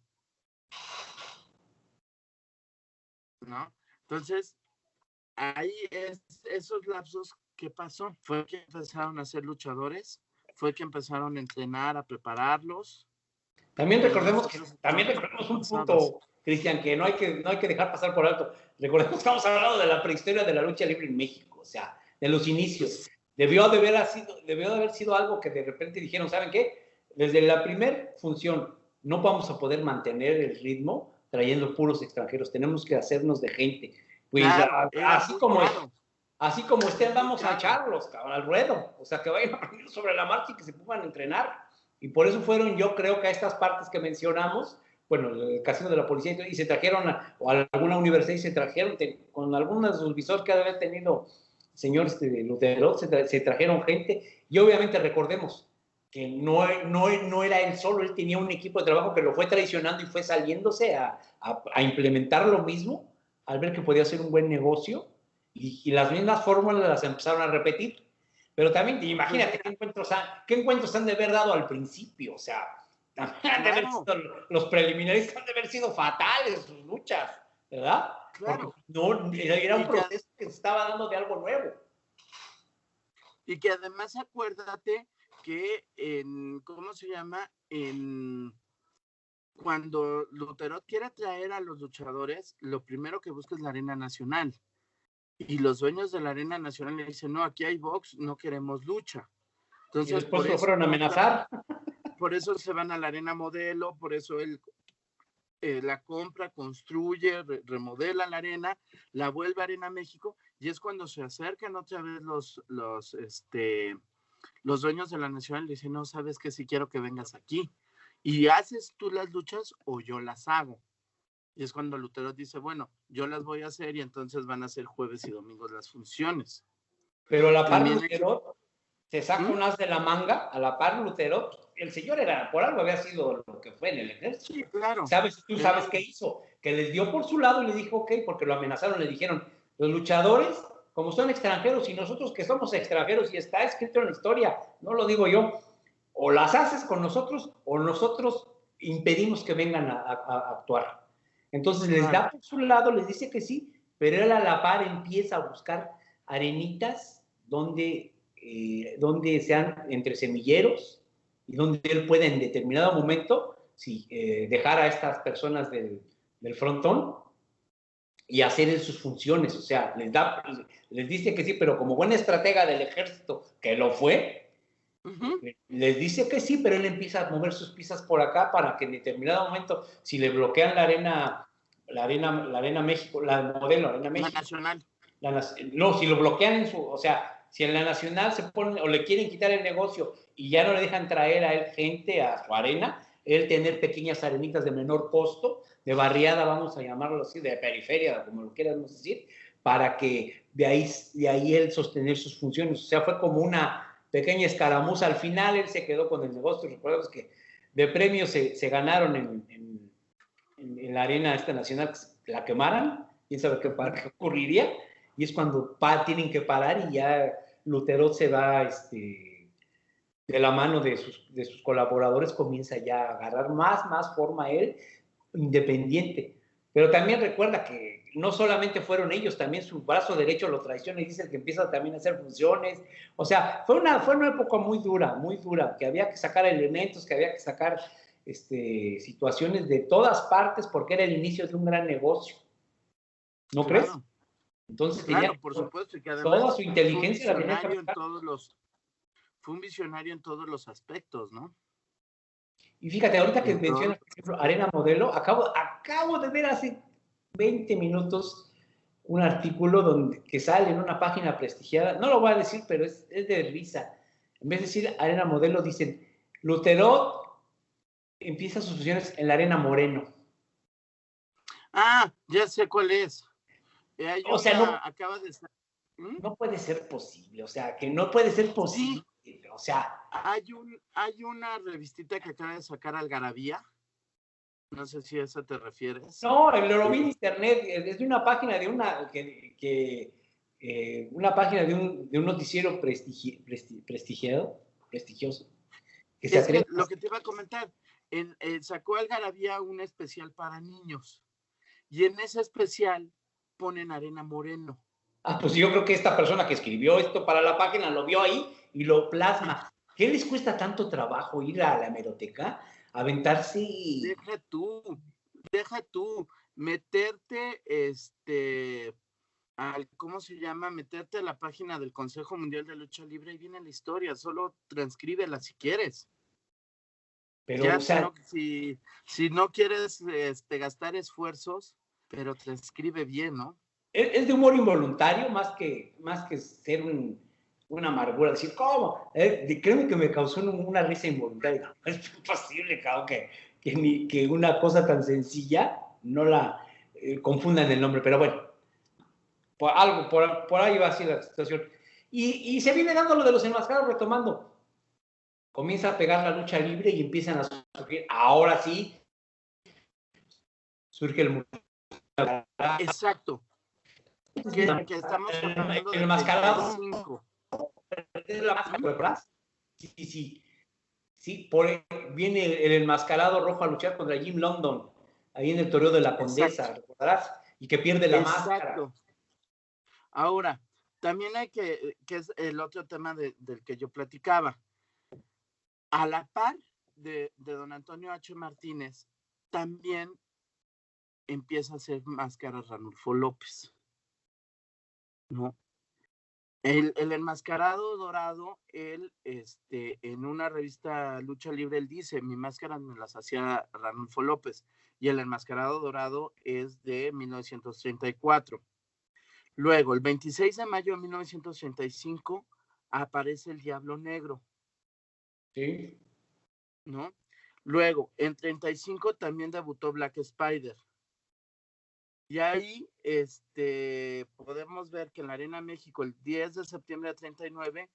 ¿no? Entonces, ahí esos lapsos, ¿qué pasó? Fue que empezaron a ser luchadores, fue que empezaron a entrenar, a prepararlos. También recordemos un punto, Cristian, que no hay que dejar pasar por alto. Recordemos que estamos hablando de la prehistoria de la lucha libre en México, o sea, de los inicios. Debió de haber sido algo que de repente dijeron, ¿saben qué? Desde la primera función no vamos a poder mantener el ritmo trayendo puros extranjeros, tenemos que hacernos de gente. Pues claro, así como estén, vamos a echarlos, cabrón, al ruedo. O sea, que vayan a aprender sobre la marcha y que se pongan a entrenar. Y por eso fueron, yo creo que a estas partes que mencionamos, bueno, el casino de la policía, y se trajeron a alguna universidad y se trajeron, con algunos de sus visores que había tenido señor Lutero, se trajeron gente. Y obviamente recordemos que no era él solo, él tenía un equipo de trabajo que lo fue traicionando y fue saliéndose a implementar lo mismo, al ver que podía ser un buen negocio, y las mismas fórmulas las empezaron a repetir. Pero también, imagínate qué encuentros han de haber dado al principio, o sea, han de haber sido, los preliminares han de haber sido fatales sus luchas, ¿verdad? Claro. Porque no, era un proceso que se estaba dando de algo nuevo. Y que además acuérdate que ¿cómo se llama? Cuando Lutero quiere traer a los luchadores, lo primero que busca es la Arena Nacional. Y los dueños de la Arena Nacional le dicen, no, aquí hay box, no queremos lucha. Entonces, y después lo fueron a amenazar. Por eso se van a la Arena Modelo, por eso él la compra, construye, remodela la arena, la vuelve a Arena México, y es cuando se acercan otra vez los dueños de la Nacional y le dicen, no, sabes que sí quiero que vengas aquí. Y haces tú las luchas o yo las hago. Y es cuando Lutero dice, bueno, yo las voy a hacer y entonces van a ser jueves y domingos las funciones. Pero a la par Lutero se saca un as de la manga, a la par Lutero, el señor era, por algo había sido lo que fue en el ejército. Sí, claro. Tú sabes qué hizo, que les dio por su lado y le dijo, ok, porque lo amenazaron, le dijeron, los luchadores, como son extranjeros y nosotros que somos extranjeros y está escrito en la historia, no lo digo yo, o las haces con nosotros o nosotros impedimos que vengan a actuar. Entonces les da por su lado, les dice que sí, pero él a la par empieza a buscar arenitas donde sean entre semilleros y donde él pueda en determinado momento dejar a estas personas del frontón y hacer sus funciones. O sea, les dice que sí, pero como buena estratega del ejército, que lo fue, les dice que sí, pero él empieza a mover sus piezas por acá para que en determinado momento, si le bloquean la arena México, la modelo, Arena México. La Nacional. No, si lo bloquean o sea, si en la Nacional se pone o le quieren quitar el negocio y ya no le dejan traer a él gente a su arena, él tener pequeñas arenitas de menor costo, de barriada, vamos a llamarlo así, de periferia, como lo quieramos decir, para que de ahí él sostener sus funciones. O sea, fue como una pequeña escaramuza. Al final él se quedó con el negocio. Recuerdos que de premios se ganaron en la arena esta nacional, que la quemaran, quién sabe qué ocurriría, y es cuando tienen que parar y ya Lutero se va de la mano de sus colaboradores, comienza ya a agarrar más forma él, independiente. Pero también recuerda que no solamente fueron ellos, también su brazo derecho lo traiciona y dice que empieza también a hacer funciones. O sea, fue una época muy dura, que había que sacar elementos, que había que sacar situaciones de todas partes porque era el inicio de un gran negocio. ¿No crees? Entonces claro, por supuesto, y que además toda su inteligencia fue un visionario en todos los aspectos, ¿no? Y fíjate, ahorita que mencionas, por ejemplo, Arena Modelo, acabo de ver hace 20 minutos un artículo que sale en una página prestigiada, no lo voy a decir, pero es de risa. En vez de decir Arena Modelo, dicen, Lutero empieza sus funciones en la Arena Moreno. Ah, ya sé cuál es. O sea, no puede ser posible, o sea, que no puede ser posible. Sí. O sea, hay una revistita que acaba de sacar Algarabía. No sé si a eso te refieres. No, lo vi en internet, es de una página de una página de un noticiero prestigioso. Que lo que te iba a comentar, sacó Algarabía un especial para niños, y en ese especial ponen Arena Moreno. Pues yo creo que esta persona que escribió esto para la página lo vio ahí y lo plasma. ¿Qué les cuesta tanto trabajo ir a la hemeroteca, aventarse? Deja tú, meterte, ¿cómo se llama? Meterte a la página del Consejo Mundial de Lucha Libre y viene la historia, solo transcríbela si quieres. Pero, ya, o sea, si no quieres gastar esfuerzos, pero transcribe bien, ¿no? Es de humor involuntario más que ser una amargura, decir, ¿cómo? Créeme que me causó una risa involuntaria. Es posible, cabrón, que una cosa tan sencilla no la confundan el nombre, pero bueno, por ahí va así la situación. Y se viene dando lo de los enmascarados retomando. Comienza a pegar la lucha libre y empiezan a surgir, ahora sí, surge el mundo. Exacto. Que estamos hablando el enmascarado. la máscara, ¿verdad? Sí, viene el enmascarado rojo a luchar contra Jim London, ahí en el torneo de la Condesa, ¿recordarás? Y que pierde la máscara. Ahora, también hay que es el otro tema del que yo platicaba. A la par de don Antonio H. Martínez, también empieza a hacer máscaras Ranulfo López, ¿no? El enmascarado dorado, él, en una revista Lucha Libre, él dice, mi máscara me las hacía Ranulfo López, y el enmascarado dorado es de 1934. Luego, el 26 de mayo de 1935, aparece el Diablo Negro. Sí. ¿No? Luego, en 35 también debutó Black Spider. Y ahí podemos ver que en la Arena México, el 10 de septiembre de 39,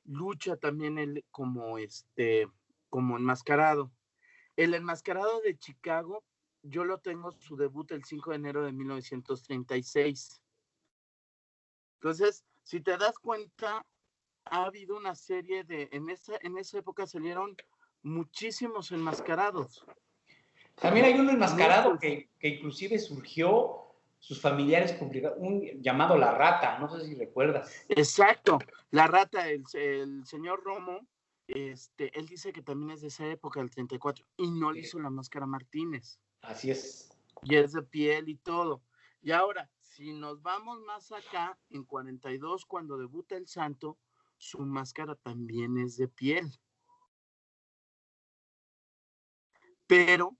lucha también él como enmascarado. El enmascarado de Chicago, yo lo tengo su debut el 5 de enero de 1936. Entonces, si te das cuenta, ha habido una serie en esa época salieron muchísimos enmascarados. También hay un enmascarado que inclusive surgió, sus familiares publicaron, un llamado La Rata, no sé si recuerdas. Exacto, La Rata, el señor Romo, él dice que también es de esa época, del 34, y no le hizo la máscara Martínez. Así es. Y es de piel y todo. Y ahora, si nos vamos más acá, en 42, cuando debuta el Santo, su máscara también es de piel. Pero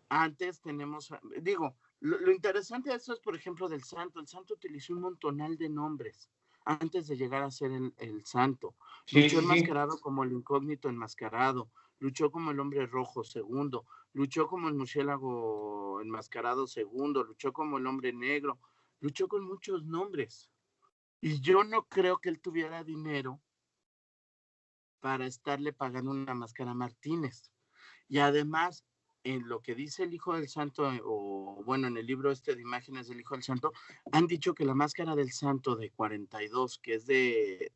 antes tenemos, lo interesante de eso es, por ejemplo, del Santo. El Santo utilizó un montonal de nombres antes de llegar a ser el Santo. Luchó enmascarado como el Incógnito enmascarado, luchó como el Hombre Rojo segundo, luchó como el Murciélago enmascarado segundo, luchó como el Hombre Negro, luchó con muchos nombres. Y yo no creo que él tuviera dinero para estarle pagando una máscara a Martínez. Y además, en lo que dice el Hijo del Santo, o bueno, en el libro de imágenes del Hijo del Santo, han dicho que la máscara del Santo de 42, que es de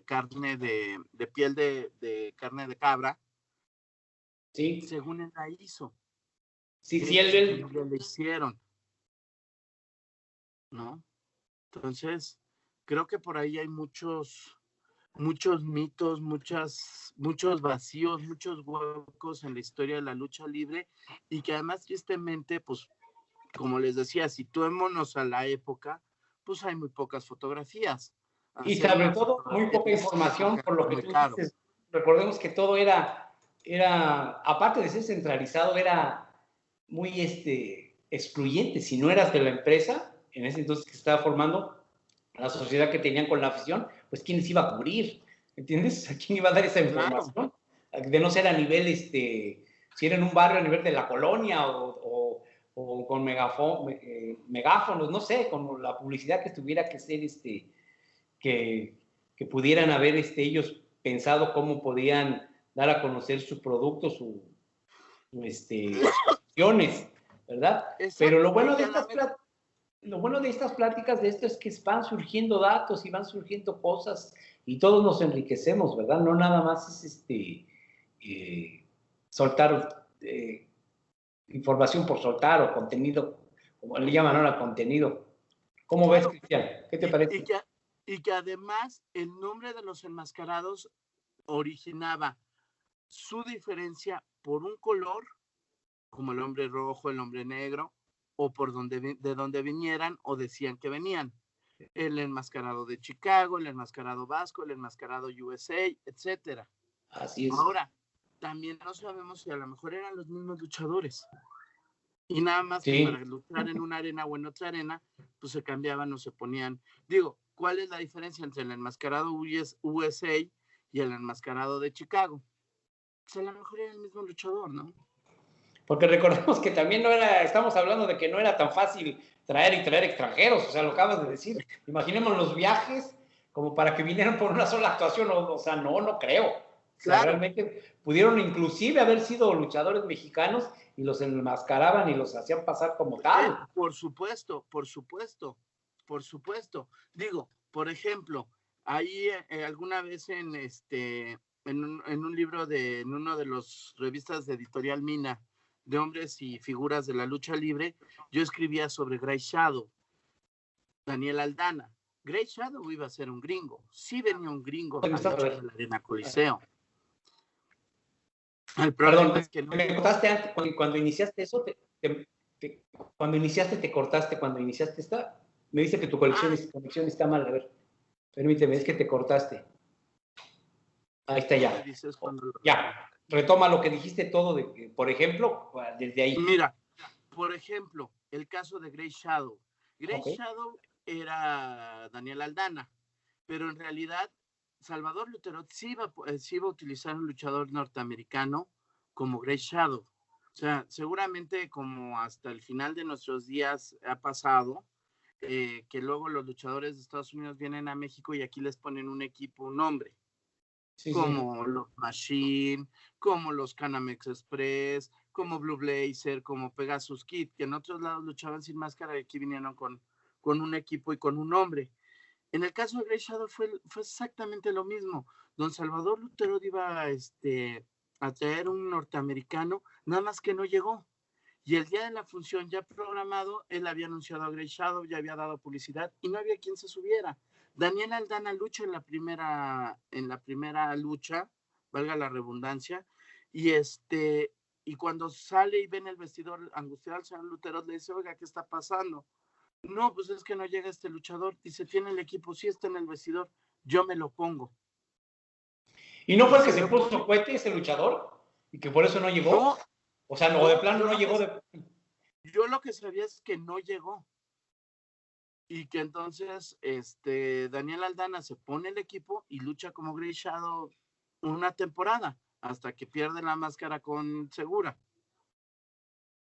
carne de piel de carne de cabra, sí, según él la hizo. Sí, él le hicieron, ¿no? Entonces, creo que por ahí hay muchos mitos, muchos vacíos, muchos huecos en la historia de la lucha libre, y que además, tristemente, pues, como les decía, situémonos a la época, pues hay muy pocas fotografías. Y sobre todo, muy poca información, por lo que tú dices. Recordemos que todo era, aparte de ser centralizado, era muy excluyente. Si no eras de la empresa, en ese entonces que se estaba formando, la sociedad que tenían con la afición, pues ¿quién les iba a cubrir? ¿Entiendes? ¿A quién iba a dar esa información? Claro. De no ser a nivel, si era en un barrio a nivel de la colonia o con megáfonos, no sé, con la publicidad que tuviera que ser, que pudieran haber ellos pensado cómo podían dar a conocer su producto, sus opciones, ¿verdad? Exacto. Pero lo bueno de estas pláticas de esto es que van surgiendo datos y van surgiendo cosas y todos nos enriquecemos, ¿verdad? No nada más es soltar información por soltar o contenido, como le llaman ahora, contenido. ¿Cómo ves, Cristian? ¿Qué te parece? Y que además el nombre de los enmascarados originaba su diferencia por un color, como el Hombre Rojo, el Hombre Negro, o por de donde vinieran o decían que venían. El enmascarado de Chicago, el enmascarado vasco, el enmascarado USA, etcétera. Así es. Ahora, también no sabemos si a lo mejor eran los mismos luchadores. Y nada más que para luchar en una arena o en otra arena, pues se cambiaban o se ponían. Digo, ¿cuál es la diferencia entre el enmascarado USA y el enmascarado de Chicago? Pues a lo mejor era el mismo luchador, ¿no? Porque recordemos que también estamos hablando de que no era tan fácil traer extranjeros, o sea, lo acabas de decir. Imaginemos los viajes como para que vinieran por una sola actuación, o sea, no creo. O sea, claro. Realmente pudieron inclusive haber sido luchadores mexicanos y los enmascaraban y los hacían pasar como tal. Por supuesto. Digo, por ejemplo, Ahí alguna vez en un libro en uno de los revistas de Editorial Mina, de hombres y figuras de la lucha libre, yo escribía sobre Grey Shadow, Daniel Aldana. Grey Shadow iba a ser un gringo. Sí venía un gringo a luchar en la Arena Coliseo. El problema Perdón, es que no me cortaste antes, cuando iniciaste eso, cuando iniciaste te cortaste, cuando iniciaste esta, me dice que tu conexión está mal, a ver, permíteme, es que te cortaste. Ahí está ya. Ya, retoma lo que dijiste todo, por ejemplo, desde ahí. Mira, por ejemplo, el caso de Grey Shadow. Grey Shadow era Daniel Aldana, pero en realidad Salvador Lutero sí iba a utilizar un luchador norteamericano como Grey Shadow. O sea, seguramente como hasta el final de nuestros días ha pasado, que luego los luchadores de Estados Unidos vienen a México y aquí les ponen un equipo, un nombre. Sí, como sí. Los Machine, como los Canamex Express, como Blue Blazer, como Pegasus Kid, que en otros lados luchaban sin máscara y aquí vinieron con un equipo y con un nombre. En el caso de Grey Shadow fue exactamente lo mismo. Don Salvador Lutero iba a traer un norteamericano, nada más que no llegó. Y el día de la función ya programado, él había anunciado a Grey Shadow, ya había dado publicidad y no había quien se subiera. Daniel Aldana lucha en la primera lucha, valga la redundancia, y cuando sale y ve en el vestidor angustiado al señor Lutero, le dice, oiga, ¿qué está pasando? No, pues es que no llega este luchador. Dice, tiene el equipo, sí está en el vestidor, yo me lo pongo. ¿Y no fue el que se puso cohete ese luchador? ¿Y que por eso no llegó? No, o sea, no, de plano no llegó. Yo lo que sabía es que no llegó. Y que entonces Daniel Aldana se pone el equipo y lucha como Grey Shadow una temporada, hasta que pierde la máscara con Segura.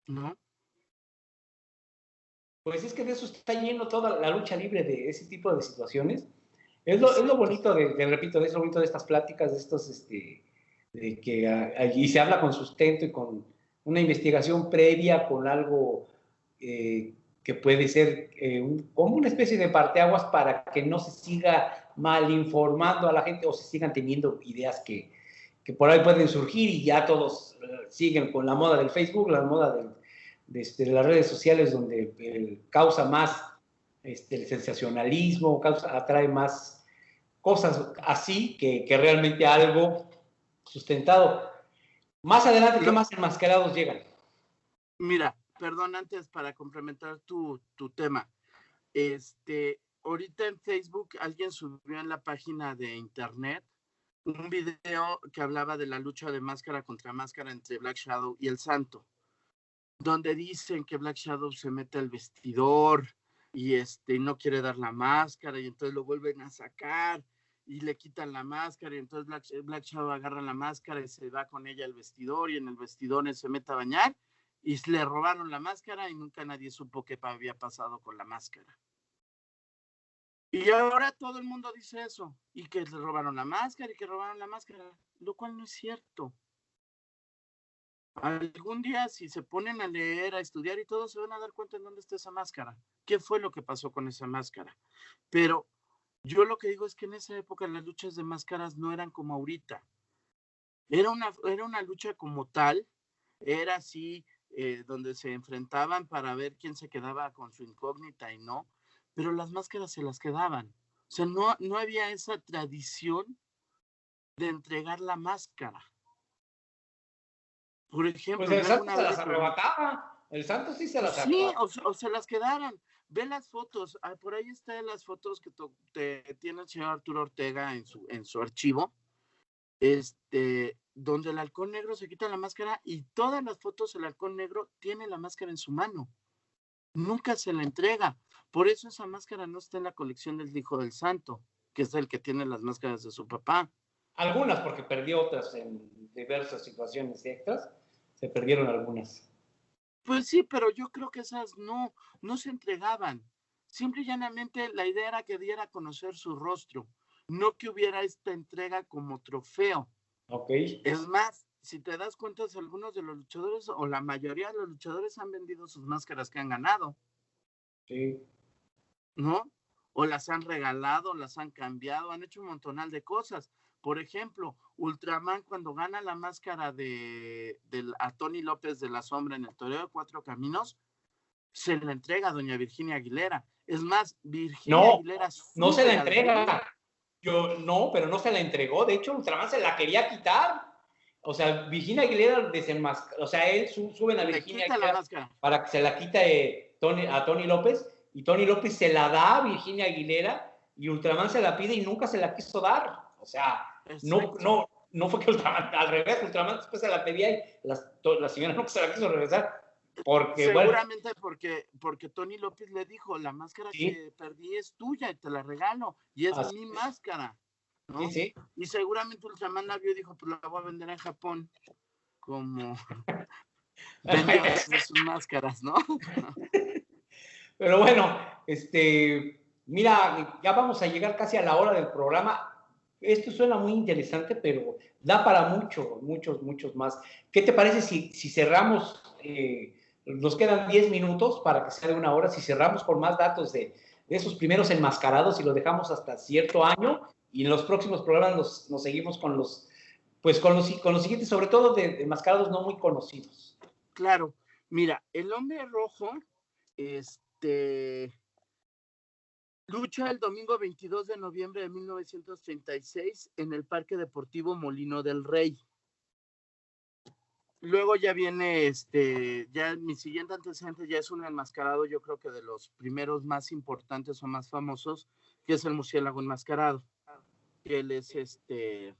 ¿No? Pues es que de eso está lleno toda la lucha libre, de ese tipo de situaciones. Es lo bonito repito, es lo bonito de estas pláticas, de estos, de que y se habla con sustento y con una investigación previa, con algo que puede ser como una especie de parteaguas para que no se siga mal informando a la gente o se sigan teniendo ideas que por ahí pueden surgir y ya todos siguen con la moda del Facebook, la moda de las redes sociales, donde causa más el sensacionalismo, atrae más cosas así que realmente algo sustentado. Más adelante, ¿qué más enmascarados llegan? Mira, perdón, antes para complementar tu tema. Ahorita en Facebook alguien subió en la página de internet un video que hablaba de la lucha de máscara contra máscara entre Black Shadow y el Santo, donde dicen que Black Shadow se mete al vestidor y no quiere dar la máscara y entonces lo vuelven a sacar y le quitan la máscara y entonces Black Shadow agarra la máscara y se va con ella al vestidor y en el vestidor él se mete a bañar y le robaron la máscara y nunca nadie supo qué había pasado con la máscara. Y ahora todo el mundo dice eso, y que le robaron la máscara y que robaron la máscara, lo cual no es cierto. Algún día, si se ponen a leer, a estudiar y todo, se van a dar cuenta en dónde está esa máscara. ¿Qué fue lo que pasó con esa máscara? Pero yo lo que digo es que en esa época las luchas de máscaras no eran como ahorita. Era una lucha como tal, era así, donde se enfrentaban para ver quién se quedaba con su incógnita y no, pero las máscaras se las quedaban. O sea, no había esa tradición de entregar la máscara. Por ejemplo, pues el Santo se las arrebataba. El Santo sí se las arrebataba. Sí, o se las quedaran. Ve las fotos. Por ahí están las fotos que tiene el señor Arturo Ortega en su archivo. Donde el halcón negro se quita la máscara y todas las fotos el halcón negro tiene la máscara en su mano. Nunca se la entrega. Por eso esa máscara no está en la colección del Hijo del Santo, que es el que tiene las máscaras de su papá. Algunas, porque perdió otras en diversas situaciones extras. Se perdieron algunas. Pues sí, pero yo creo que esas no se entregaban. Simple y llanamente la idea era que diera a conocer su rostro, no que hubiera esta entrega como trofeo. Okay. Es más, si te das cuenta, algunos de los luchadores o la mayoría de los luchadores han vendido sus máscaras que han ganado. Sí. ¿No? o las han regalado, las han cambiado, han hecho un montonal de cosas. Por ejemplo, Ultraman cuando gana la máscara a Tony López de la Sombra en el Toreo de Cuatro Caminos, se la entrega a doña Virginia Aguilera. Es más, Virginia Aguilera no se la al ring. entrega. Pero no se la entregó. De hecho, Ultraman se la quería quitar. O sea, Virginia Aguilera desenmascara. O sea, él suben a Virginia Aguilera para que se la quite a Tony López. Y Tony López se la da a Virginia Aguilera y Ultraman se la pide y nunca se la quiso dar. O sea, no fue que Ultraman, al revés, Ultraman después se la pedía y la señora nunca se la quiso regresar. Seguramente porque Tony López le dijo, la máscara que perdí es tuya y te la regalo. Y es mi máscara. ¿no? Sí. Y seguramente Ultraman la vio y dijo, pues la voy a vender en Japón como venden sus máscaras, ¿no? Pero bueno, mira, ya vamos a llegar casi a la hora del programa. Esto suena muy interesante, pero da para muchos más. ¿Qué te parece si cerramos? Nos quedan 10 minutos para que sea de 1 hora. Si cerramos con más datos de esos primeros enmascarados y lo dejamos hasta cierto año, y en los próximos programas nos seguimos con los siguientes, sobre todo de enmascarados no muy conocidos. Claro, mira, el Hombre Rojo, lucha el domingo 22 de noviembre de 1936 en el Parque Deportivo Molino del Rey. Luego ya viene, ya mi siguiente antecedente ya es un enmascarado, yo creo que de los primeros más importantes o más famosos, que es el Murciélago Enmascarado. Que él es, que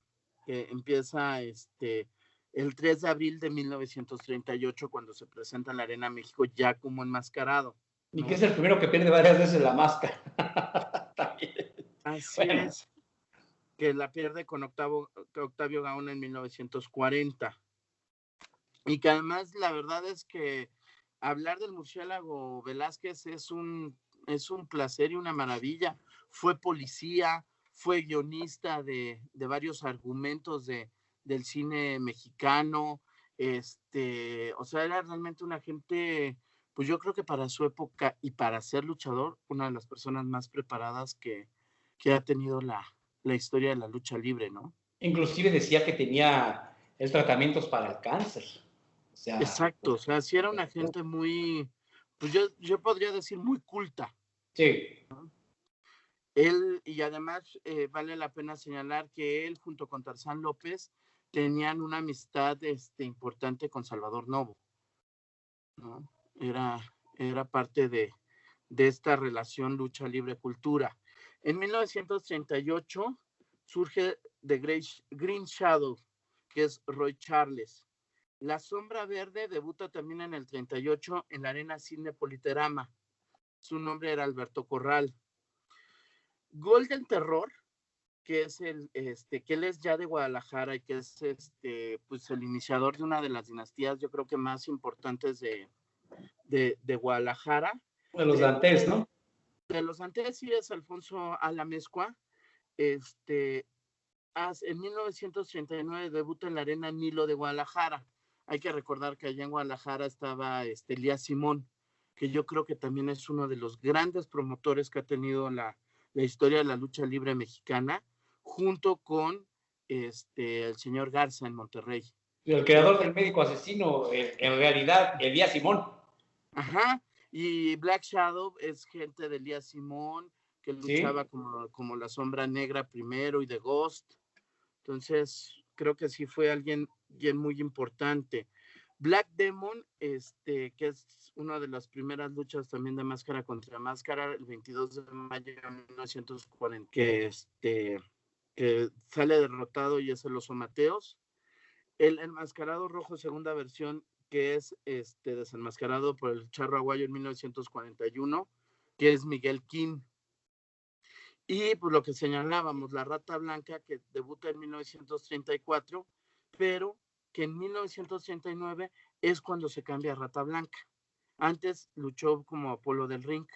empieza, el 3 de abril de 1938, cuando se presenta en la Arena México ya como enmascarado. ¿no? Y que es el primero que pierde varias veces la máscara. Así es. Que la pierde con Octavio Gaona en 1940. Y que además la verdad es que hablar del Murciélago Velázquez es un placer y una maravilla. Fue policía, fue guionista de varios argumentos del cine mexicano. O sea, era realmente una gente, pues yo creo que para su época y para ser luchador, una de las personas más preparadas que ha tenido la historia de la lucha libre, ¿no? Inclusive decía que tenía el tratamientos para el cáncer. O sea, exacto, o sea, sí era una gente muy, pues yo podría decir muy culta. Sí. ¿no? Él, y además vale la pena señalar que él junto con Tarzán López tenían una amistad importante con Salvador Novo, ¿no? Era parte de esta relación lucha libre cultura. En 1938 surge The Green Shadow, que es Roy Charles. La Sombra Verde debuta también en el 38 en la Arena Cine Politerama. Su nombre era Alberto Corral. Golden Terror, que es que él es ya de Guadalajara y que es pues el iniciador de una de las dinastías, yo creo que más importantes de Guadalajara. De los Dantes, ¿no? De los Dantes, sí, es Alfonso Alamezcua. En 1939 debuta en la Arena Nilo de Guadalajara. Hay que recordar que allá en Guadalajara estaba Elías Simón, que yo creo que también es uno de los grandes promotores que ha tenido la historia de la lucha libre mexicana, junto con el señor Garza en Monterrey. Y el creador del médico asesino, en realidad, Elías Simón. Ajá, y Black Shadow es gente de Elías Simón, que luchaba como la Sombra Negra primero y de Ghost. Entonces, creo que sí fue alguien muy importante. Black Demon, que es una de las primeras luchas también de máscara contra máscara, el 22 de mayo de 1940, que sale derrotado y es el Oso Mateos. El Enmascarado Rojo, segunda versión, que es desenmascarado por el Charro Aguayo en 1941, que es Miguel King. Y pues lo que señalábamos, la Rata Blanca, que debuta en 1934, pero que en 1939 es cuando se cambia a Rata Blanca. Antes luchó como Apolo del Ring,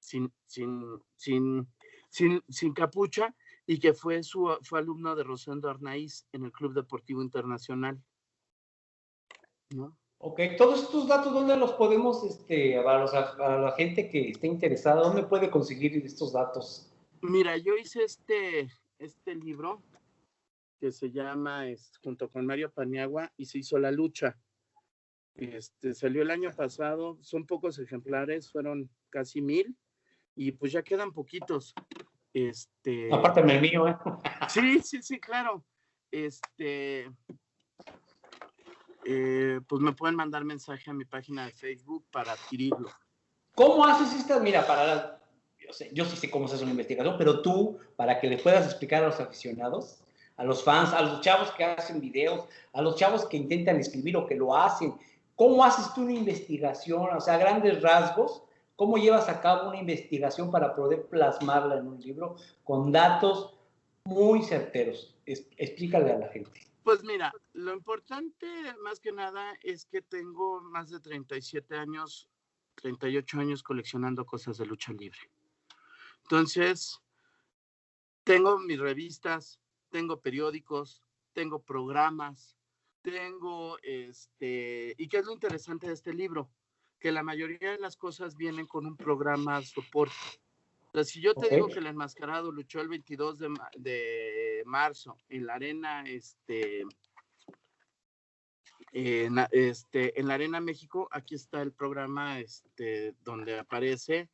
sin capucha, y que fue alumno de Rosendo Arnaiz en el Club Deportivo Internacional, ¿no? Ok, todos estos datos, ¿dónde los podemos, a la gente que esté interesada, dónde puede conseguir estos datos? Mira, yo hice este libro que se llama, junto con Mario Paniagua, y se hizo La Lucha. Salió el año pasado, son pocos ejemplares, fueron casi 1000, y pues ya quedan poquitos. Apártame el mío, ¿eh? Sí, claro. Pues me pueden mandar mensaje a mi página de Facebook para adquirirlo. ¿Cómo haces esta? Mira, yo sí sé cómo se hace una investigación, pero tú, para que le puedas explicar a los aficionados, a los fans, a los chavos que hacen videos, a los chavos que intentan escribir o que lo hacen, ¿cómo haces tú una investigación? O sea, a grandes rasgos, ¿cómo llevas a cabo una investigación para poder plasmarla en un libro con datos muy certeros? Explícale a la gente. Pues mira, lo importante más que nada es que tengo más de 37 años, 38 años coleccionando cosas de lucha libre. Entonces, tengo mis revistas, tengo periódicos, tengo programas, tengo ¿y qué es lo interesante de este libro? Que la mayoría de las cosas vienen con un programa soporte. O sea, si yo te digo que el enmascarado luchó el 22 de marzo en la arena, en la Arena México, aquí está el programa donde aparece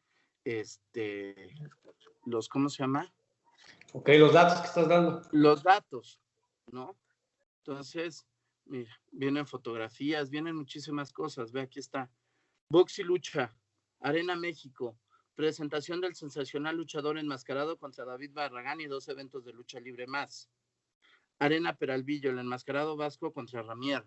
¿cómo se llama? Ok, los datos que estás dando. Los datos, ¿no? Entonces, mira, vienen fotografías, vienen muchísimas cosas. Ve, aquí está. Box y lucha, Arena México, presentación del sensacional luchador enmascarado contra David Barragán y 2 eventos de lucha libre más. Arena Peralvillo, el enmascarado vasco contra Ramier.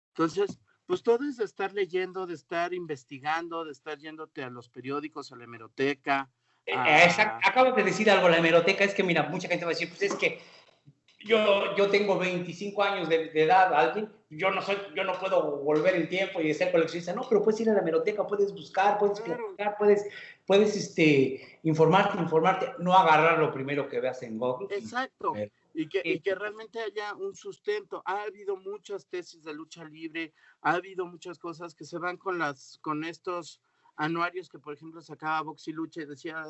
Entonces, pues todo es de estar leyendo, de estar investigando, de estar yéndote a los periódicos, a la hemeroteca. Acabas de decir algo, la hemeroteca, es que mira, mucha gente va a decir, pues es que yo tengo 25 años de edad, alguien, yo no puedo volver el tiempo y ser coleccionista, no, pero puedes ir a la hemeroteca, puedes buscar, puedes platicar, puedes informarte, no agarrar lo primero que veas en Google. Exacto. Y que realmente haya un sustento. Ha habido muchas tesis de lucha libre, ha habido muchas cosas que se van con estos anuarios que, por ejemplo, sacaba Box y Lucha y decía,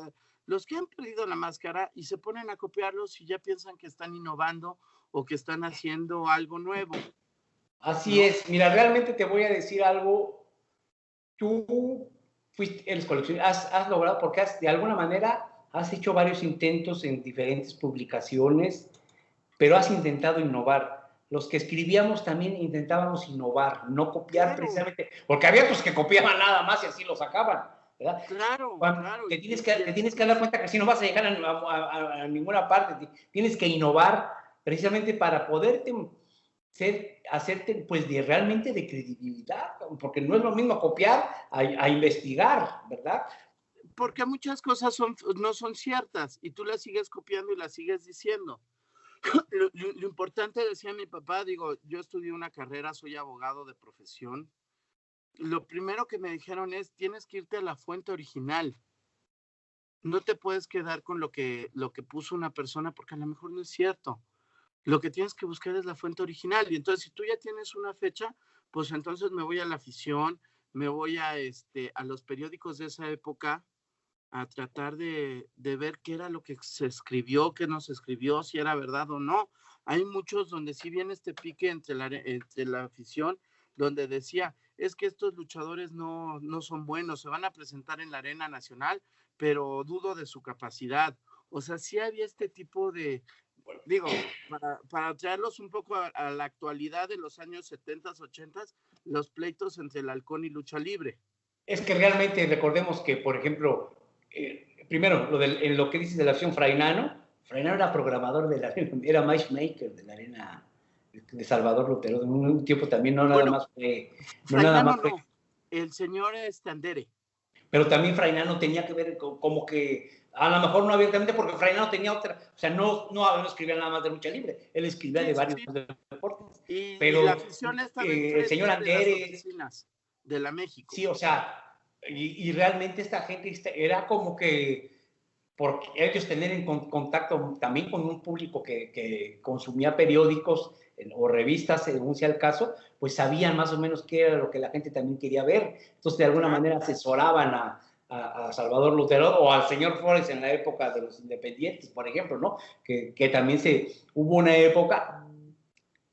los que han perdido la máscara, y se ponen a copiarlos y ya piensan que están innovando o que están haciendo algo nuevo. Así es. Mira, realmente te voy a decir algo. Tú eres coleccionista, has logrado, porque de alguna manera has hecho varios intentos en diferentes publicaciones, pero has intentado innovar. Los que escribíamos también intentábamos innovar, no copiar precisamente, porque había otros que copiaban nada más y así lo sacaban, ¿verdad? Claro. Te tienes que dar cuenta que así no vas a llegar a ninguna parte, tienes que innovar precisamente para poderte hacerte pues realmente de credibilidad, porque no es lo mismo copiar a investigar, ¿verdad? Porque muchas cosas no son ciertas y tú las sigues copiando y las sigues diciendo. Lo importante, decía mi papá, digo, yo estudié una carrera, soy abogado de profesión. Lo primero que me dijeron es, tienes que irte a la fuente original. No te puedes quedar con lo que puso una persona porque a lo mejor no es cierto. Lo que tienes que buscar es la fuente original. Y entonces, si tú ya tienes una fecha, pues entonces me voy a la afición, me voy a los periódicos de esa época, a tratar de ver qué era lo que se escribió, qué no se escribió, si era verdad o no. Hay muchos donde sí viene este pique entre la afición, donde decía, es que estos luchadores no son buenos, se van a presentar en la Arena Nacional, pero dudo de su capacidad. O sea, sí había este tipo de, digo, para traerlos un poco a la actualidad de los años 70s, 80s, los pleitos entre el Halcón y Lucha Libre. Es que realmente recordemos que, por ejemplo, primero, en lo que dices de la acción Frainano era programador de la arena, era matchmaker de la arena de Salvador Lutero, en un tiempo también no nada más fue... No, el señor Andere. Pero también Frainano tenía que ver como que, a lo mejor no abiertamente, porque Frainano tenía otra, o sea, no escribía nada más de lucha libre, él escribía de varios deportes. Pero y la afición estaba el señor Andere... de las oficinas de la México. Sí, o sea, y realmente esta gente era como que por ellos tener contacto también con un público que consumía periódicos o revistas, según sea el caso, pues sabían más o menos qué era lo que la gente también quería ver. Entonces, de alguna manera asesoraban a Salvador Lutero o al señor Flores en la época de los independientes, por ejemplo, ¿no? Que también hubo una época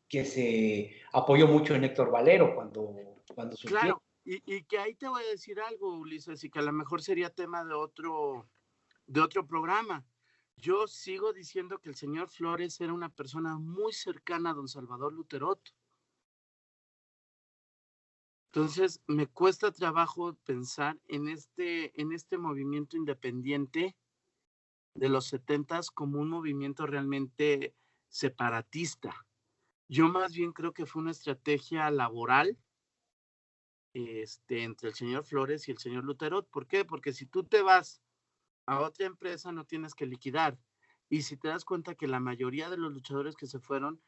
que se apoyó mucho en Héctor Valero cuando surgió. Claro, y que ahí te voy a decir algo, Ulises, y que a lo mejor sería tema de otro programa. Yo sigo diciendo que el señor Flores era una persona muy cercana a don Salvador Luterot. Entonces, me cuesta trabajo pensar en este movimiento independiente de los 70s como un movimiento realmente separatista. Yo más bien creo que fue una estrategia laboral entre el señor Flores y el señor Luterot. ¿Por qué? Porque si tú te vas a otra empresa no tienes que liquidar. Y si te das cuenta que la mayoría de los luchadores que se fueron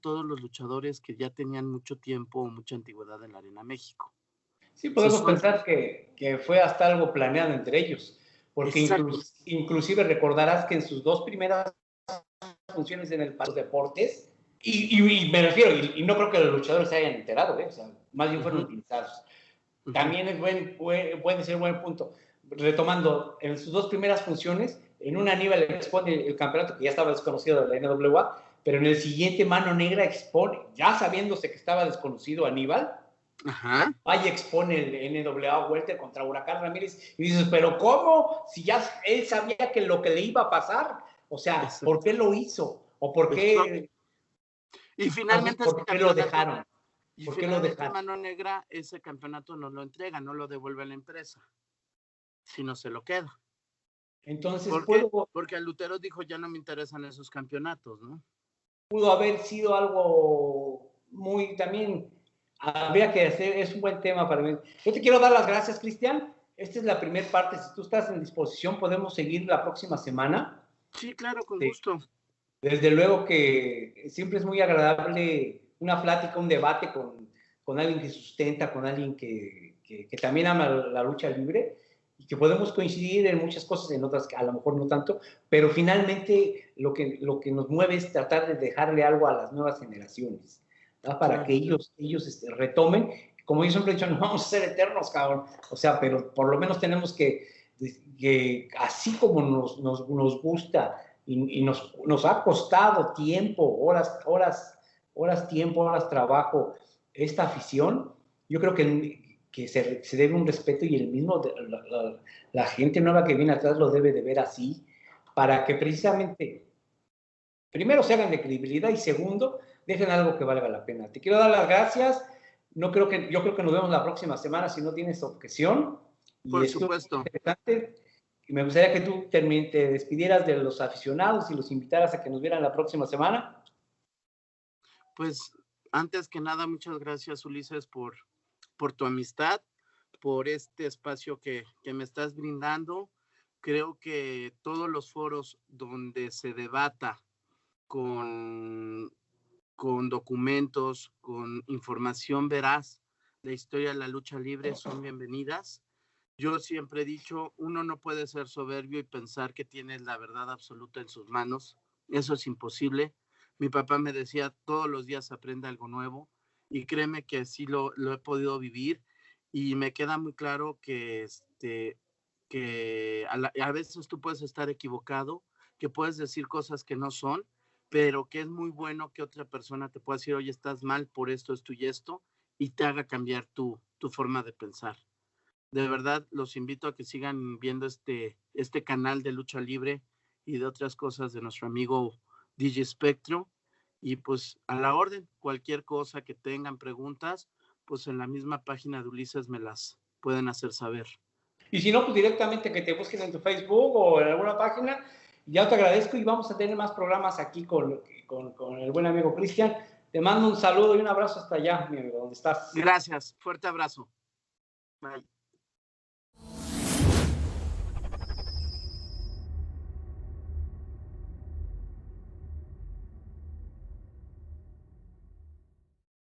todos los luchadores que ya tenían mucho tiempo o mucha antigüedad en la Arena México. Sí, podemos pensar que fue hasta algo planeado entre ellos, porque inclusive recordarás que en sus 2 primeras funciones en el Palacio de Deportes, y me refiero, y no creo que los luchadores se hayan enterado, o sea, más bien fueron utilizados. También puede ser buen punto. Retomando, en sus 2 primeras funciones, en una Aníbal expone el campeonato que ya estaba desconocido de la NWA, pero en el siguiente Mano Negra expone, ya sabiéndose que estaba desconocido Aníbal, vaya expone el NWA Welter contra Huracán Ramírez, y dices, pero ¿cómo? Si ya él sabía que lo que le iba a pasar, o sea, ¿por qué lo hizo? ¿O por qué? Y finalmente ¿Por qué lo dejaron? Y finalmente Mano Negra ese campeonato no lo entrega, no lo devuelve a la empresa, sino se lo queda. Entonces, porque el Lutero dijo, ya no me interesan esos campeonatos, ¿no? Pudo haber sido algo muy también, habría que hacer, es un buen tema para mí. Yo te quiero dar las gracias, Cristian. Esta es la primera parte. Si tú estás en disposición, podemos seguir la próxima semana. Sí, claro, con gusto. Desde luego que siempre es muy agradable una plática, un debate con alguien que sustenta, con alguien que también ama la lucha libre y que podemos coincidir en muchas cosas, en otras a lo mejor no tanto, pero finalmente lo que nos mueve es tratar de dejarle algo a las nuevas generaciones, ¿no? Para que ellos retomen. Como yo siempre he dicho, no vamos a ser eternos, cabrón. O sea, pero por lo menos tenemos que así como nos gusta y nos ha costado tiempo, horas trabajo esta afición, yo creo que se debe un respeto y el mismo la gente nueva que viene atrás lo debe de ver así, para que precisamente primero se hagan de credibilidad y segundo dejen algo que valga la pena. Te quiero dar las gracias. Yo creo que nos vemos la próxima semana si no tienes objeción. Por supuesto. Interesante. Y me gustaría que tú te despidieras de los aficionados y los invitaras a que nos vieran la próxima semana. Pues antes que nada, muchas gracias, Ulises, por tu amistad, por este espacio que me estás brindando. Creo que todos los foros donde se debata con documentos, con información veraz, la historia de la lucha libre son bienvenidas. Yo siempre he dicho, uno no puede ser soberbio y pensar que tiene la verdad absoluta en sus manos. Eso es imposible. Mi papá me decía, todos los días aprende algo nuevo y créeme que sí lo he podido vivir y me queda muy claro que, a veces tú puedes estar equivocado, que puedes decir cosas que no son, pero que es muy bueno que otra persona te pueda decir, oye, estás mal por esto, esto y esto, y te haga cambiar tu forma de pensar. De verdad, los invito a que sigan viendo este canal de lucha libre y de otras cosas de nuestro amigo DJ Spectro. Y pues a la orden, cualquier cosa que tengan preguntas, pues en la misma página de Ulises me las pueden hacer saber. Y si no, pues directamente que te busquen en tu Facebook o en alguna página. Ya te agradezco y vamos a tener más programas aquí con el buen amigo Cristian. Te mando un saludo y un abrazo hasta allá, mi amigo, donde estás. Gracias, fuerte abrazo. Bye.